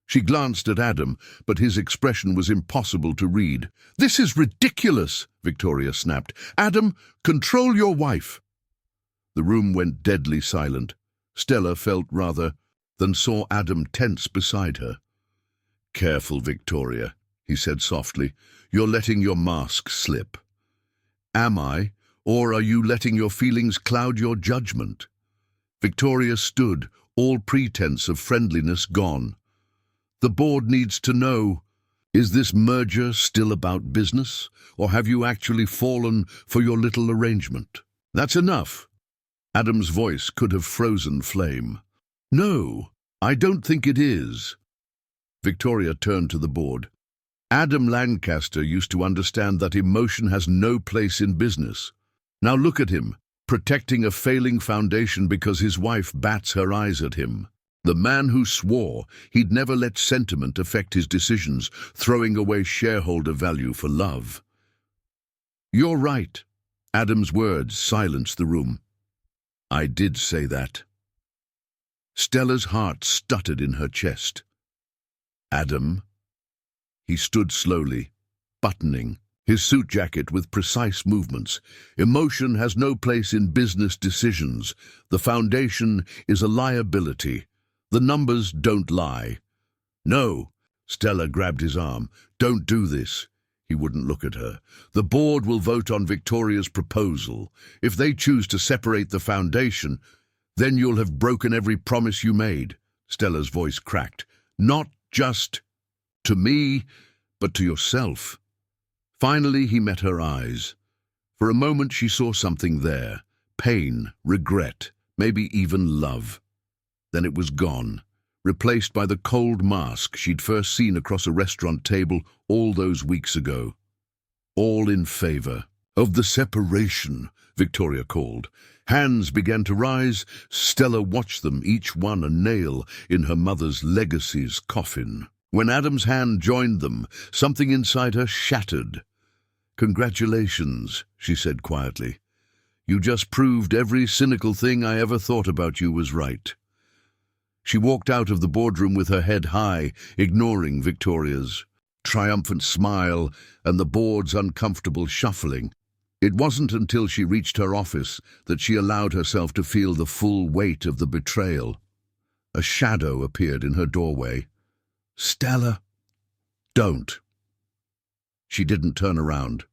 She glanced at Adam, but his expression was impossible to read. This is ridiculous, Victoria snapped. Adam, control your wife. The room went deadly silent. Stella felt rather than saw Adam tense beside her. Careful, Victoria, he said softly. You're letting your mask slip. Am I, or are you letting your feelings cloud your judgment? Victoria stood, all pretense of friendliness gone. The board needs to know, is this merger still about business, or have you actually fallen for your little arrangement? That's enough. Adam's voice could have frozen flame. No, I don't think it is. Victoria turned to the board. Adam Lancaster used to understand that emotion has no place in business. Now look at him, protecting a failing foundation because his wife bats her eyes at him. The man who swore he'd never let sentiment affect his decisions, throwing away shareholder value for love. You're right. Adam's words silenced the room. I did say that. Stella's heart stuttered in her chest. Adam? He stood slowly, buttoning his suit jacket with precise movements. Emotion has no place in business decisions. The foundation is a liability. The numbers don't lie. No, Stella grabbed his arm. Don't do this. He wouldn't look at her. The board will vote on Victoria's proposal. If they choose to separate the foundation, then you'll have broken every promise you made. Stella's voice cracked. Not just to me, but to yourself. Finally, he met her eyes. For a moment, she saw something there. Pain, regret, maybe even love. Then it was gone, replaced by the cold mask she'd first seen across a restaurant table all those weeks ago. All in favor of the separation, Victoria called. Hands began to rise. Stella watched them, each one a nail in her mother's legacy's coffin. When Adam's hand joined them, something inside her shattered. Congratulations, she said quietly. You just proved every cynical thing I ever thought about you was right. She walked out of the boardroom with her head high, ignoring Victoria's triumphant smile and the board's uncomfortable shuffling. It wasn't until she reached her office that she allowed herself to feel the full weight of the betrayal. A shadow appeared in her doorway. Stella, don't. She didn't turn around.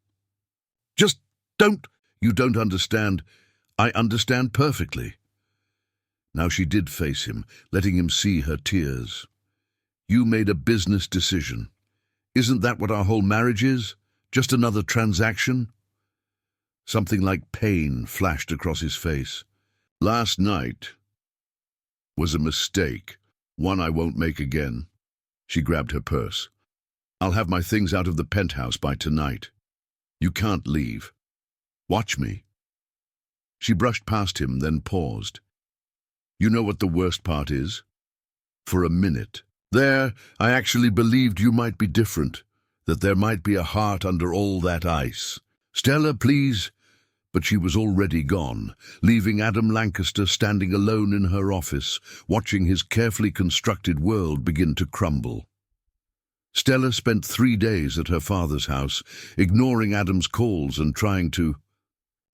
Just don't. You don't understand. I understand perfectly. Now she did face him, letting him see her tears. You made a business decision. Isn't that what our whole marriage is? Just another transaction? Something like pain flashed across his face. Last night was a mistake, one I won't make again. She grabbed her purse. I'll have my things out of the penthouse by tonight. You can't leave. Watch me. She brushed past him, then paused. You know what the worst part is? For a minute. There, I actually believed you might be different, that there might be a heart under all that ice. Stella, please. But she was already gone, leaving Adam Lancaster standing alone in her office, watching his carefully constructed world begin to crumble. Stella spent 3 days at her father's house, ignoring Adam's calls and trying to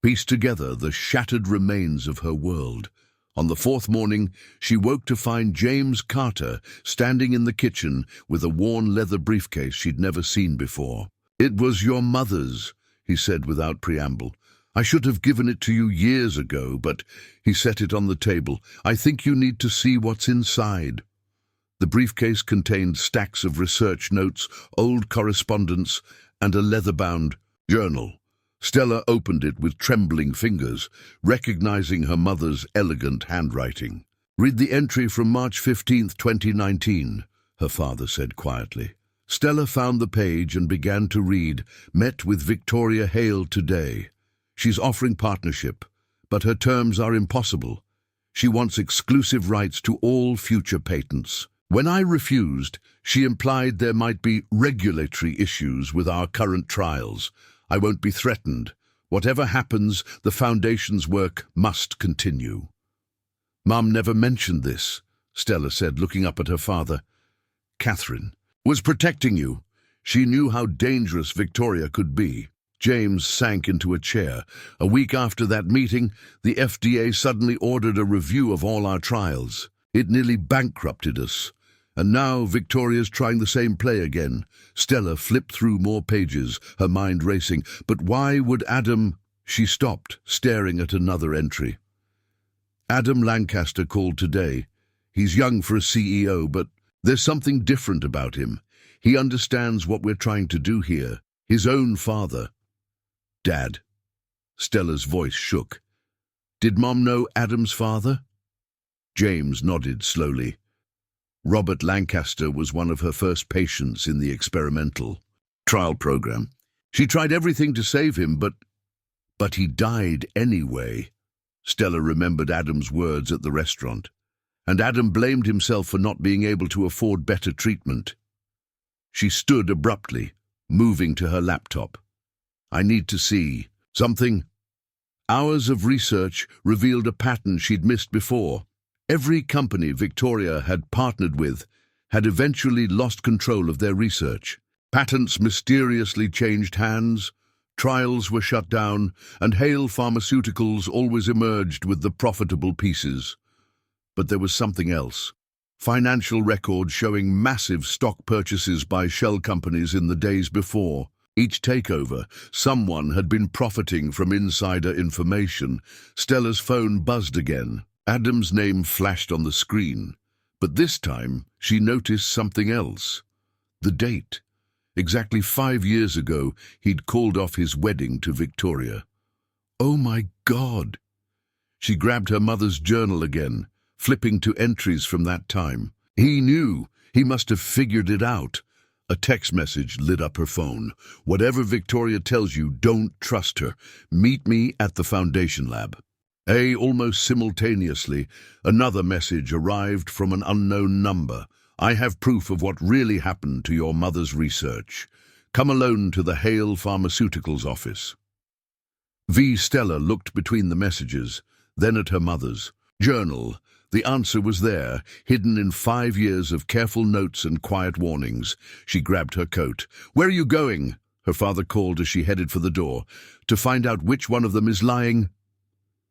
piece together the shattered remains of her world. On the 4th morning, she woke to find James Carter standing in the kitchen with a worn leather briefcase she'd never seen before. It was your mother's, he said without preamble. I should have given it to you years ago, but he set it on the table. I think you need to see what's inside. The briefcase contained stacks of research notes, old correspondence, and a leather-bound journal. Stella opened it with trembling fingers, recognizing her mother's elegant handwriting. Read the entry from March 15th, 2019, her father said quietly. Stella found the page and began to read, met with Victoria Hale today. She's offering partnership, but her terms are impossible. She wants exclusive rights to all future patents. When I refused, she implied there might be regulatory issues with our current trials. I won't be threatened. Whatever happens, the Foundation's work must continue. Mum never mentioned this, Stella said, looking up at her father. Catherine was protecting you. She knew how dangerous Victoria could be. James sank into a chair. A week after that meeting, the FDA suddenly ordered a review of all our trials. It nearly bankrupted us. And now Victoria's trying the same play again. Stella flipped through more pages, her mind racing. But why would Adam... She stopped, staring at another entry. Adam Lancaster called today. He's young for a CEO, but there's something different about him. He understands what we're trying to do here. His own father. Dad. Stella's voice shook. Did Mom know Adam's father? James nodded slowly. Robert Lancaster was one of her first patients in the experimental trial program. She tried everything to save him, but he died anyway. Stella remembered Adam's words at the restaurant, and Adam blamed himself for not being able to afford better treatment. She stood abruptly, moving to her laptop. I need to see something. Hours of research revealed a pattern she'd missed before. Every company Victoria had partnered with had eventually lost control of their research. Patents mysteriously changed hands, trials were shut down, and Hale Pharmaceuticals always emerged with the profitable pieces. But there was something else. Financial records showing massive stock purchases by shell companies in the days before. Each takeover, someone had been profiting from insider information. Stella's phone buzzed again. Adam's name flashed on the screen, but this time she noticed something else. The date. Exactly 5 years ago, he'd called off his wedding to Victoria. Oh my God! She grabbed her mother's journal again, flipping to entries from that time. He knew. He must have figured it out. A text message lit up her phone. Whatever Victoria tells you, don't trust her. Meet me at the Foundation lab. Almost simultaneously, another message arrived from an unknown number. I have proof of what really happened to your mother's research. Come alone to the Hale Pharmaceuticals office. Stella looked between the messages, then at her mother's journal. The answer was there, hidden in 5 years of careful notes and quiet warnings. She grabbed her coat. Where are you going? Her father called as she headed for the door. To find out which one of them is lying.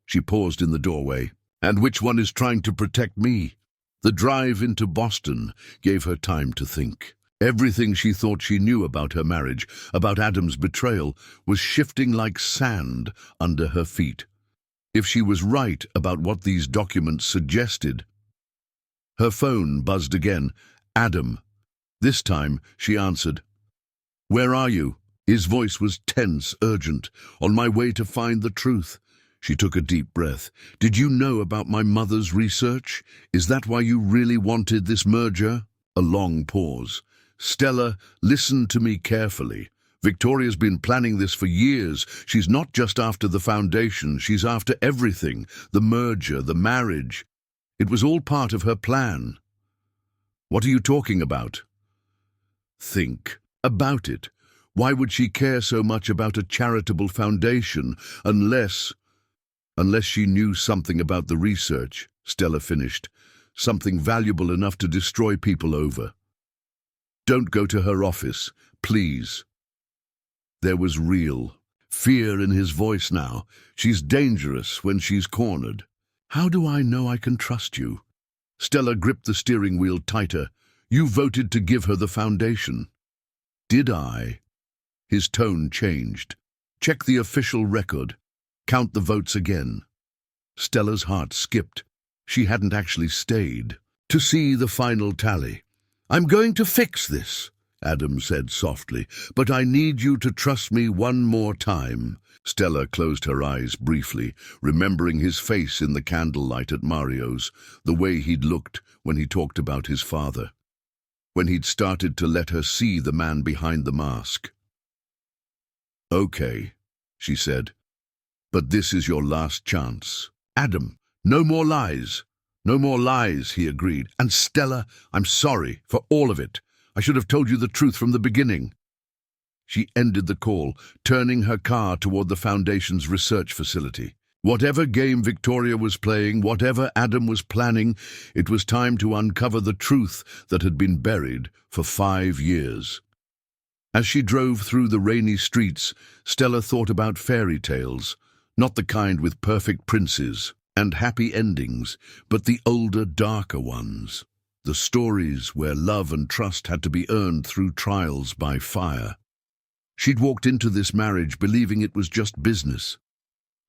She paused in the doorway. And which one is trying to protect me? The drive into Boston gave her time to think. Everything she thought she knew about her marriage, about Adam's betrayal, was shifting like sand under her feet. If she was right about what these documents suggested. Her phone buzzed again. Adam. This time she answered. Where are you? His voice was tense, urgent. On my way to find the truth. She took a deep breath. Did you know about my mother's research? Is that why you really wanted this merger? A long pause. Stella, listen to me carefully. Victoria's been planning this for years. She's not just after the foundation, she's after everything. The merger, the marriage. It was all part of her plan. What are you talking about? Think about it. Why would she care so much about a charitable foundation unless she knew something about the research, Stella finished. Something valuable enough to destroy people over. Don't go to her office, please. There was real fear in his voice now. She's dangerous when she's cornered. How do I know I can trust you? Stella gripped the steering wheel tighter. You voted to give her the foundation. Did I? His tone changed. Check the official record. Count the votes again. Stella's heart skipped. She hadn't actually stayed to see the final tally. I'm going to fix this, Adam said softly, but I need you to trust me one more time. Stella closed her eyes briefly, remembering his face in the candlelight at Mario's, the way he'd looked when he talked about his father, when he'd started to let her see the man behind the mask. Okay, she said, but this is your last chance. Adam, no more lies. No more lies, he agreed. And Stella, I'm sorry for all of it. I should have told you the truth from the beginning. She ended the call, turning her car toward the Foundation's research facility. Whatever game Victoria was playing, whatever Adam was planning, it was time to uncover the truth that had been buried for 5 years. As she drove through the rainy streets, Stella thought about fairy tales, not the kind with perfect princes and happy endings, but the older, darker ones. The stories where love and trust had to be earned through trials by fire. She'd walked into this marriage believing it was just business.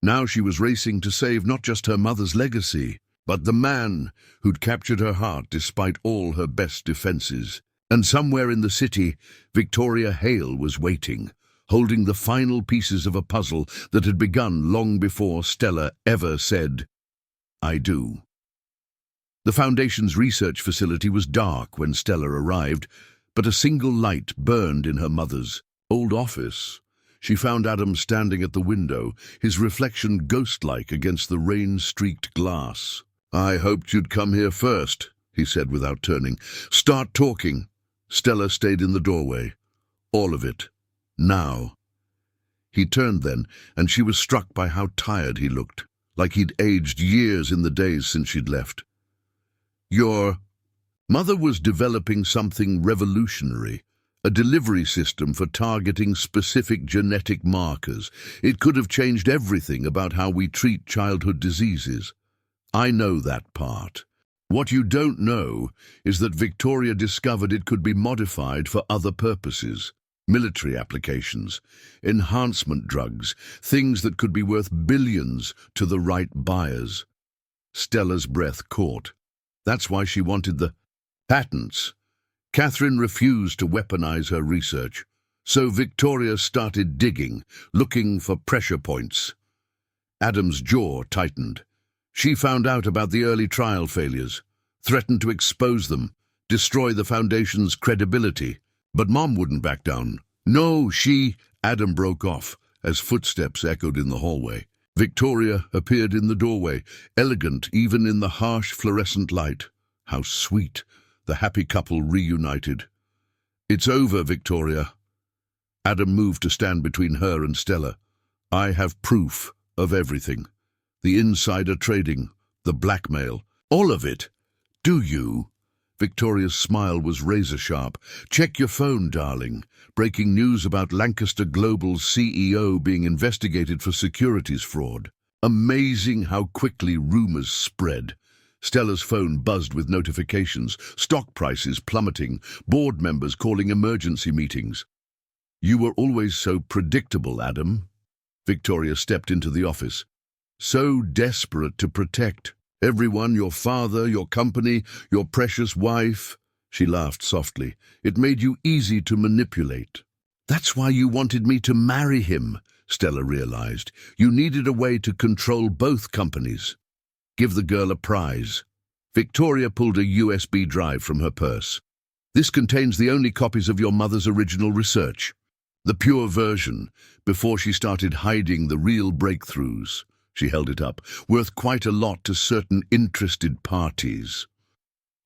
Now she was racing to save not just her mother's legacy, but the man who'd captured her heart despite all her best defenses. And somewhere in the city, Victoria Hale was waiting, holding the final pieces of a puzzle that had begun long before Stella ever said, I do. The Foundation's research facility was dark when Stella arrived, but a single light burned in her mother's old office. She found Adam standing at the window, his reflection ghost-like against the rain-streaked glass. I hoped you'd come here first, he said without turning. Start talking. Stella stayed in the doorway. All of it. Now. He turned then, and she was struck by how tired he looked, like he'd aged years in the days since she'd left. Your mother was developing something revolutionary, a delivery system for targeting specific genetic markers. It could have changed everything about how we treat childhood diseases. I know that part. What you don't know is that Victoria discovered it could be modified for other purposes. Military applications, enhancement drugs, things that could be worth billions to the right buyers. Stella's breath caught. That's why she wanted the patents. Catherine refused to weaponize her research, so Victoria started digging, looking for pressure points. Adam's jaw tightened. She found out about the early trial failures, threatened to expose them, destroy the Foundation's credibility. But Mom wouldn't back down. No, Adam broke off as footsteps echoed in the hallway. Victoria appeared in the doorway, elegant even in the harsh fluorescent light. How sweet, the happy couple reunited. It's over, Victoria. Adam moved to stand between her and Stella. I have proof of everything. The insider trading, the blackmail, all of it. Do you? Victoria's smile was razor-sharp. Check your phone, darling. Breaking news about Lancaster Global's CEO being investigated for securities fraud. Amazing how quickly rumors spread. Stella's phone buzzed with notifications, stock prices plummeting, board members calling emergency meetings. You were always so predictable, Adam. Victoria stepped into the office. So desperate to protect. Everyone, your father, your company, your precious wife. She laughed softly. It made you easy to manipulate. That's why you wanted me to marry him, Stella realized. You needed a way to control both companies. Give the girl a prize. Victoria pulled a USB drive from her purse. This contains the only copies of your mother's original research. The pure version, before she started hiding the real breakthroughs. She held it up, worth quite a lot to certain interested parties.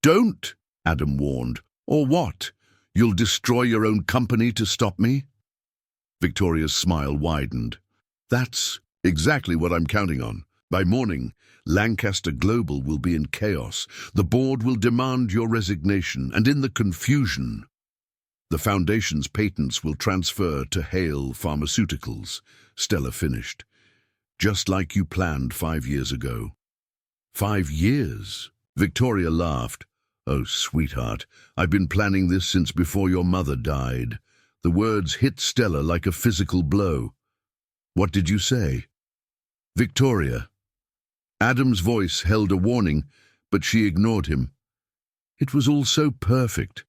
Don't, Adam warned. Or what? You'll destroy your own company to stop me? Victoria's smile widened. That's exactly what I'm counting on. By morning, Lancaster Global will be in chaos. The board will demand your resignation, and in the confusion, the Foundation's patents will transfer to Hale Pharmaceuticals, Stella finished. Just like you planned 5 years ago. 5 years? Victoria laughed. Oh, sweetheart, I've been planning this since before your mother died. The words hit Stella like a physical blow. What did you say? Victoria. Adam's voice held a warning, but she ignored him. It was all so perfect.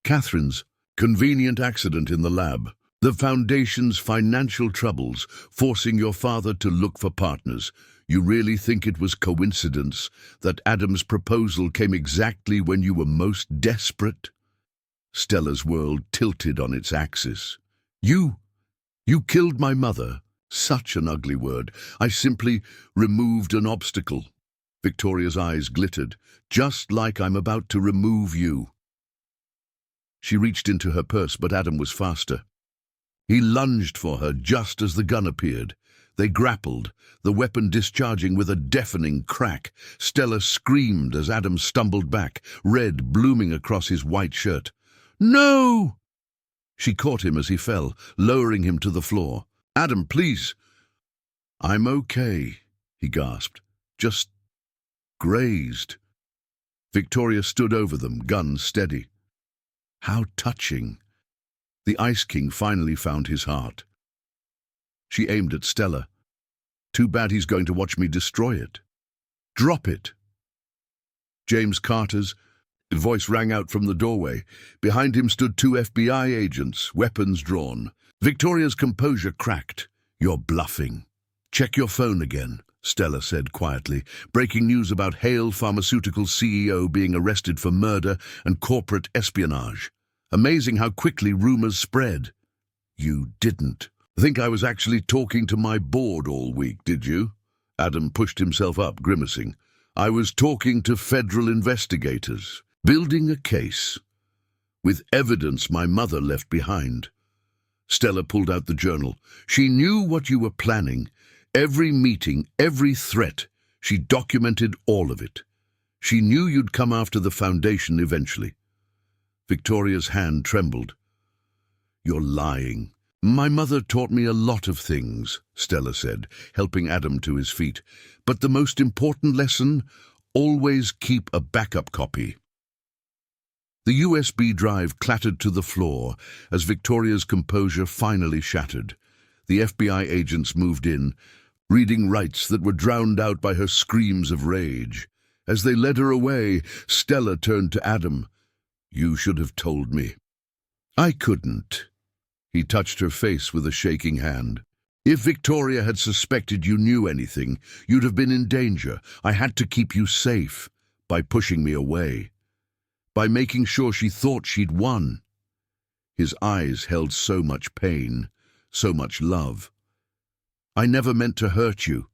Catherine's convenient accident in the lab, the Foundation's financial troubles, forcing your father to look for partners. You really think it was coincidence that Adam's proposal came exactly when you were most desperate? Stella's world tilted on its axis. You killed my mother. Such an ugly word. I simply removed an obstacle. Victoria's eyes glittered, just like I'm about to remove you. She reached into her purse, but Adam was faster. He lunged for her just as the gun appeared. They grappled, the weapon discharging with a deafening crack. Stella screamed as Adam stumbled back, red blooming across his white shirt. No! She caught him as he fell, lowering him to the floor. Adam, please. I'm okay, he gasped. Just grazed. Victoria stood over them, gun steady. How touching. The Ice King finally found his heart. She aimed at Stella. Too bad he's going to watch me destroy it. Drop it. James Carter's voice rang out from the doorway. Behind him stood 2 FBI agents, weapons drawn. Victoria's composure cracked. You're bluffing. Check your phone again, Stella said quietly. Breaking news about Hale Pharmaceuticals CEO being arrested for murder and corporate espionage. Amazing how quickly rumors spread. You didn't think I was actually talking to my board all week, did you? Adam pushed himself up, grimacing. I was talking to federal investigators, building a case, with evidence my mother left behind. Stella pulled out the journal. She knew what you were planning. Every meeting, every threat. She documented all of it. She knew you'd come after the Foundation eventually. Victoria's hand trembled. You're lying. My mother taught me a lot of things, Stella said, helping Adam to his feet. But the most important lesson, always keep a backup copy. The USB drive clattered to the floor as Victoria's composure finally shattered. The FBI agents moved in, reading rights that were drowned out by her screams of rage. As they led her away, Stella turned to Adam. You should have told me. I couldn't. He touched her face with a shaking hand. If Victoria had suspected you knew anything, you'd have been in danger. I had to keep you safe by pushing me away, by making sure she thought she'd won. His eyes held so much pain, so much love. I never meant to hurt you.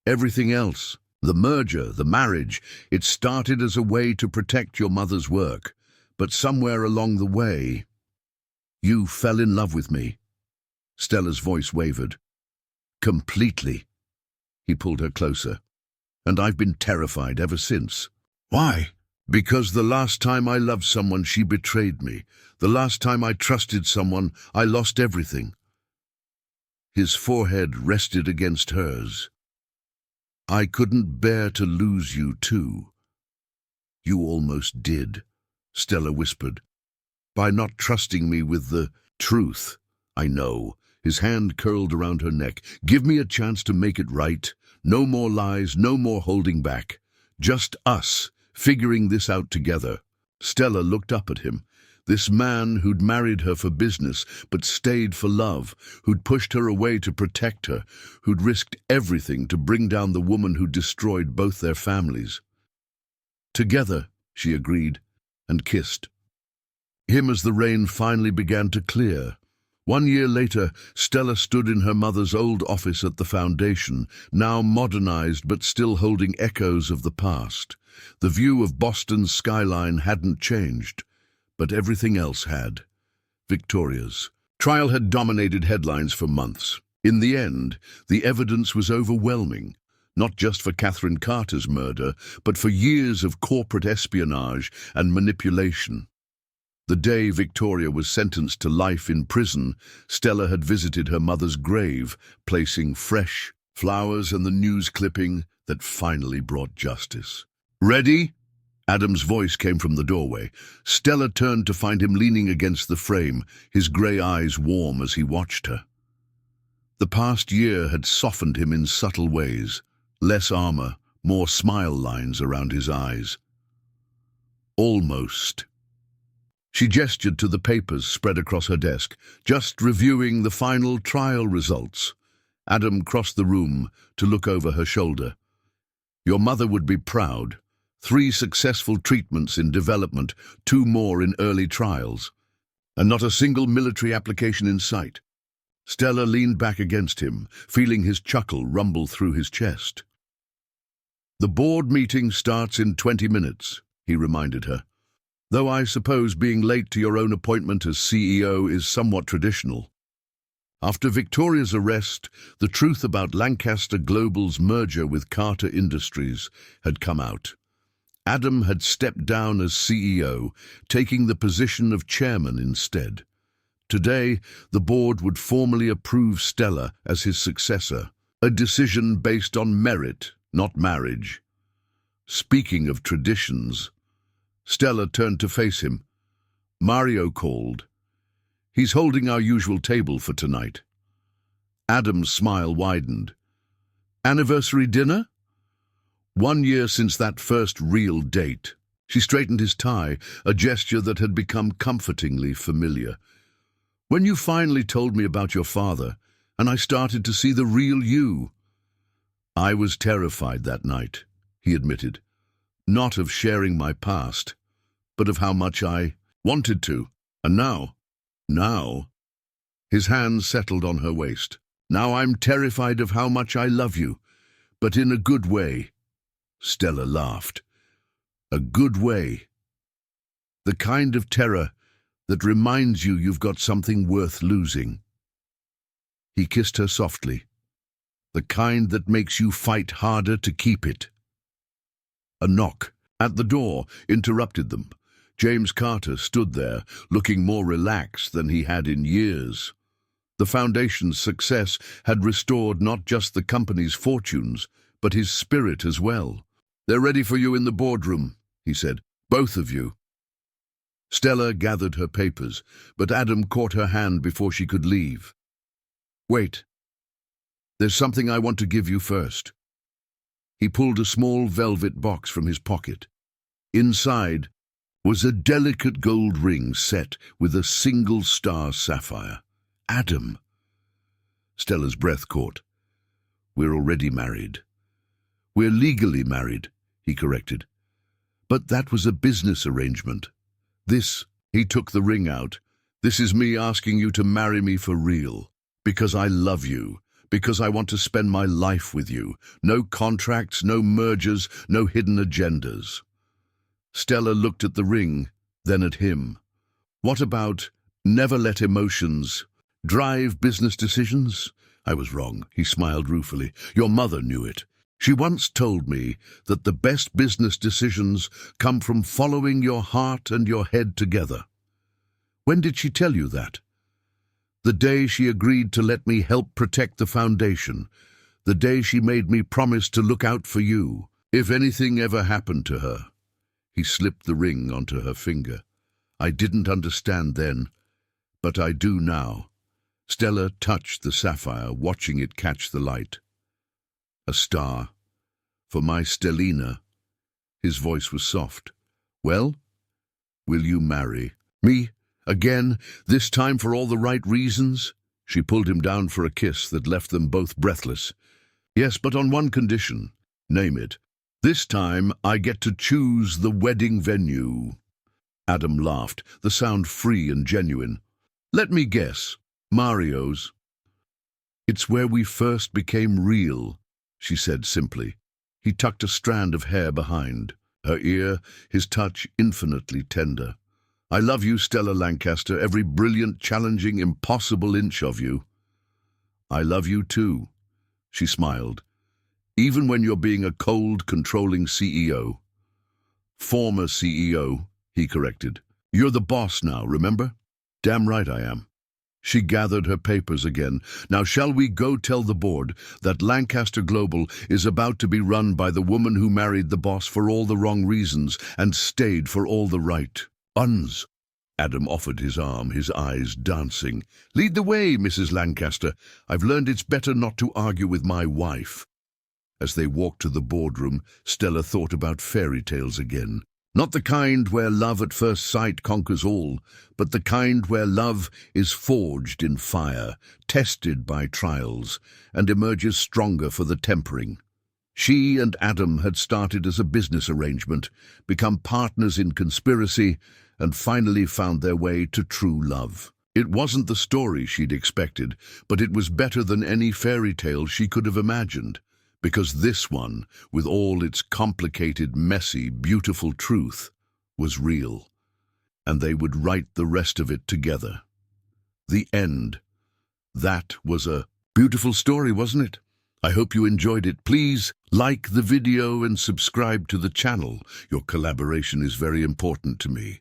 Everything else, the merger, the marriage, it started as a way to protect your mother's work. But somewhere along the way, you fell in love with me. Stella's voice wavered. Completely. He pulled her closer. And I've been terrified ever since. Why? Because the last time I loved someone, she betrayed me. The last time I trusted someone, I lost everything. His forehead rested against hers. I couldn't bear to lose you too. You almost did, Stella whispered. By not trusting me with the truth. I know. His hand curled around her neck. Give me a chance to make it right. No more lies, no more holding back. Just us, figuring this out together. Stella looked up at him. This man who'd married her for business, but stayed for love, who'd pushed her away to protect her, who'd risked everything to bring down the woman who destroyed both their families. Together, she agreed, and kissed him as the rain finally began to clear. 1 year later, Stella stood in her mother's old office at the foundation, now modernized but still holding echoes of the past. The view of Boston's skyline hadn't changed, but everything else had. Victoria's trial had dominated headlines for months. In the end, the evidence was overwhelming, not just for Catherine Carter's murder, but for years of corporate espionage and manipulation. The day Victoria was sentenced to life in prison, Stella had visited her mother's grave, placing fresh flowers and the news clipping that finally brought justice. "Ready?" Adam's voice came from the doorway. Stella turned to find him leaning against the frame, his grey eyes warm as he watched her. The past year had softened him in subtle ways. Less armor, more smile lines around his eyes. Almost. She gestured to the papers spread across her desk, just reviewing the final trial results. Adam crossed the room to look over her shoulder. "Your mother would be proud. 3 successful treatments in development, 2 more in early trials, and not a single military application in sight." Stella leaned back against him, feeling his chuckle rumble through his chest. "The board meeting starts in 20 minutes, he reminded her. "Though I suppose being late to your own appointment as CEO is somewhat traditional." After Victoria's arrest, the truth about Lancaster Global's merger with Carter Industries had come out. Adam had stepped down as CEO, taking the position of chairman instead. Today, the board would formally approve Stella as his successor, a decision based on merit, not marriage. Speaking of traditions, Stella turned to face him. "Mario called. He's holding our usual table for tonight." Adam's smile widened. "Anniversary dinner?" 1 year since that first real date. She straightened his tie, a gesture that had become comfortingly familiar. "When you finally told me about your father, and I started to see the real you." "I was terrified that night," he admitted. "Not of sharing my past, but of how much I wanted to. And now, his hands settled on her waist. "Now I'm terrified of how much I love you, but in a good way." Stella laughed. "A good way. The kind of terror that reminds you you've got something worth losing." He kissed her softly. "The kind that makes you fight harder to keep it." A knock at the door interrupted them. James Carter stood there, looking more relaxed than he had in years. The foundation's success had restored not just the company's fortunes, but his spirit as well. "They're ready for you in the boardroom," he said. "Both of you." Stella gathered her papers, but Adam caught her hand before she could leave. "Wait. There's something I want to give you first." He pulled a small velvet box from his pocket. Inside was a delicate gold ring set with a single star sapphire. "Adam." Stella's breath caught. "We're already married." "We're legally married," he corrected. "But that was a business arrangement. He took the ring out. "This is me asking you to marry me for real. Because I love you. Because I want to spend my life with you. No contracts, no mergers, no hidden agendas." Stella looked at the ring, then at him. "What about never let emotions drive business decisions?" "I was wrong," he smiled ruefully. "Your mother knew it. She once told me that the best business decisions come from following your heart and your head together." "When did she tell you that?" "The day she agreed to let me help protect the foundation. The day she made me promise to look out for you, if anything ever happened to her." He slipped the ring onto her finger. "I didn't understand then, but I do now." Stella touched the sapphire, watching it catch the light. "A star. For my Stellina." His voice was soft. "Well, will you marry me again, this time for all the right reasons?" She pulled him down for a kiss that left them both breathless. "Yes, but on one condition." "Name it." "This time I get to choose the wedding venue." Adam laughed, the sound free and genuine. "Let me guess. Mario's. It's where we first became real, she said simply. He tucked a strand of hair behind her ear, his touch infinitely tender. I love you, Stella Lancaster, every brilliant, challenging, impossible inch of you. I love you too, she smiled, even when you're being a cold, controlling CEO. Former CEO, he corrected. You're the boss now, remember? Damn right I am. She gathered her papers again. Now shall we go tell the board that Lancaster Global is about to be run by the woman who married the boss for all the wrong reasons and stayed for all the right ones? Adam offered his arm, his eyes dancing. Lead the way, Mrs. Lancaster. I've learned it's better not to argue with my wife. As they walked to the boardroom, Stella thought about fairy tales again. Not the kind where love at first sight conquers all, but the kind where love is forged in fire, tested by trials, and emerges stronger for the tempering. She and Adam had started as a business arrangement, become partners in conspiracy, and finally found their way to true love. It wasn't the story she'd expected, but it was better than any fairy tale she could have imagined. Because this one, with all its complicated, messy, beautiful truth, was real, and they would write the rest of it together. The end. That was a beautiful story, wasn't it? I hope you enjoyed it. Please like the video and subscribe to the channel. Your collaboration is very important to me.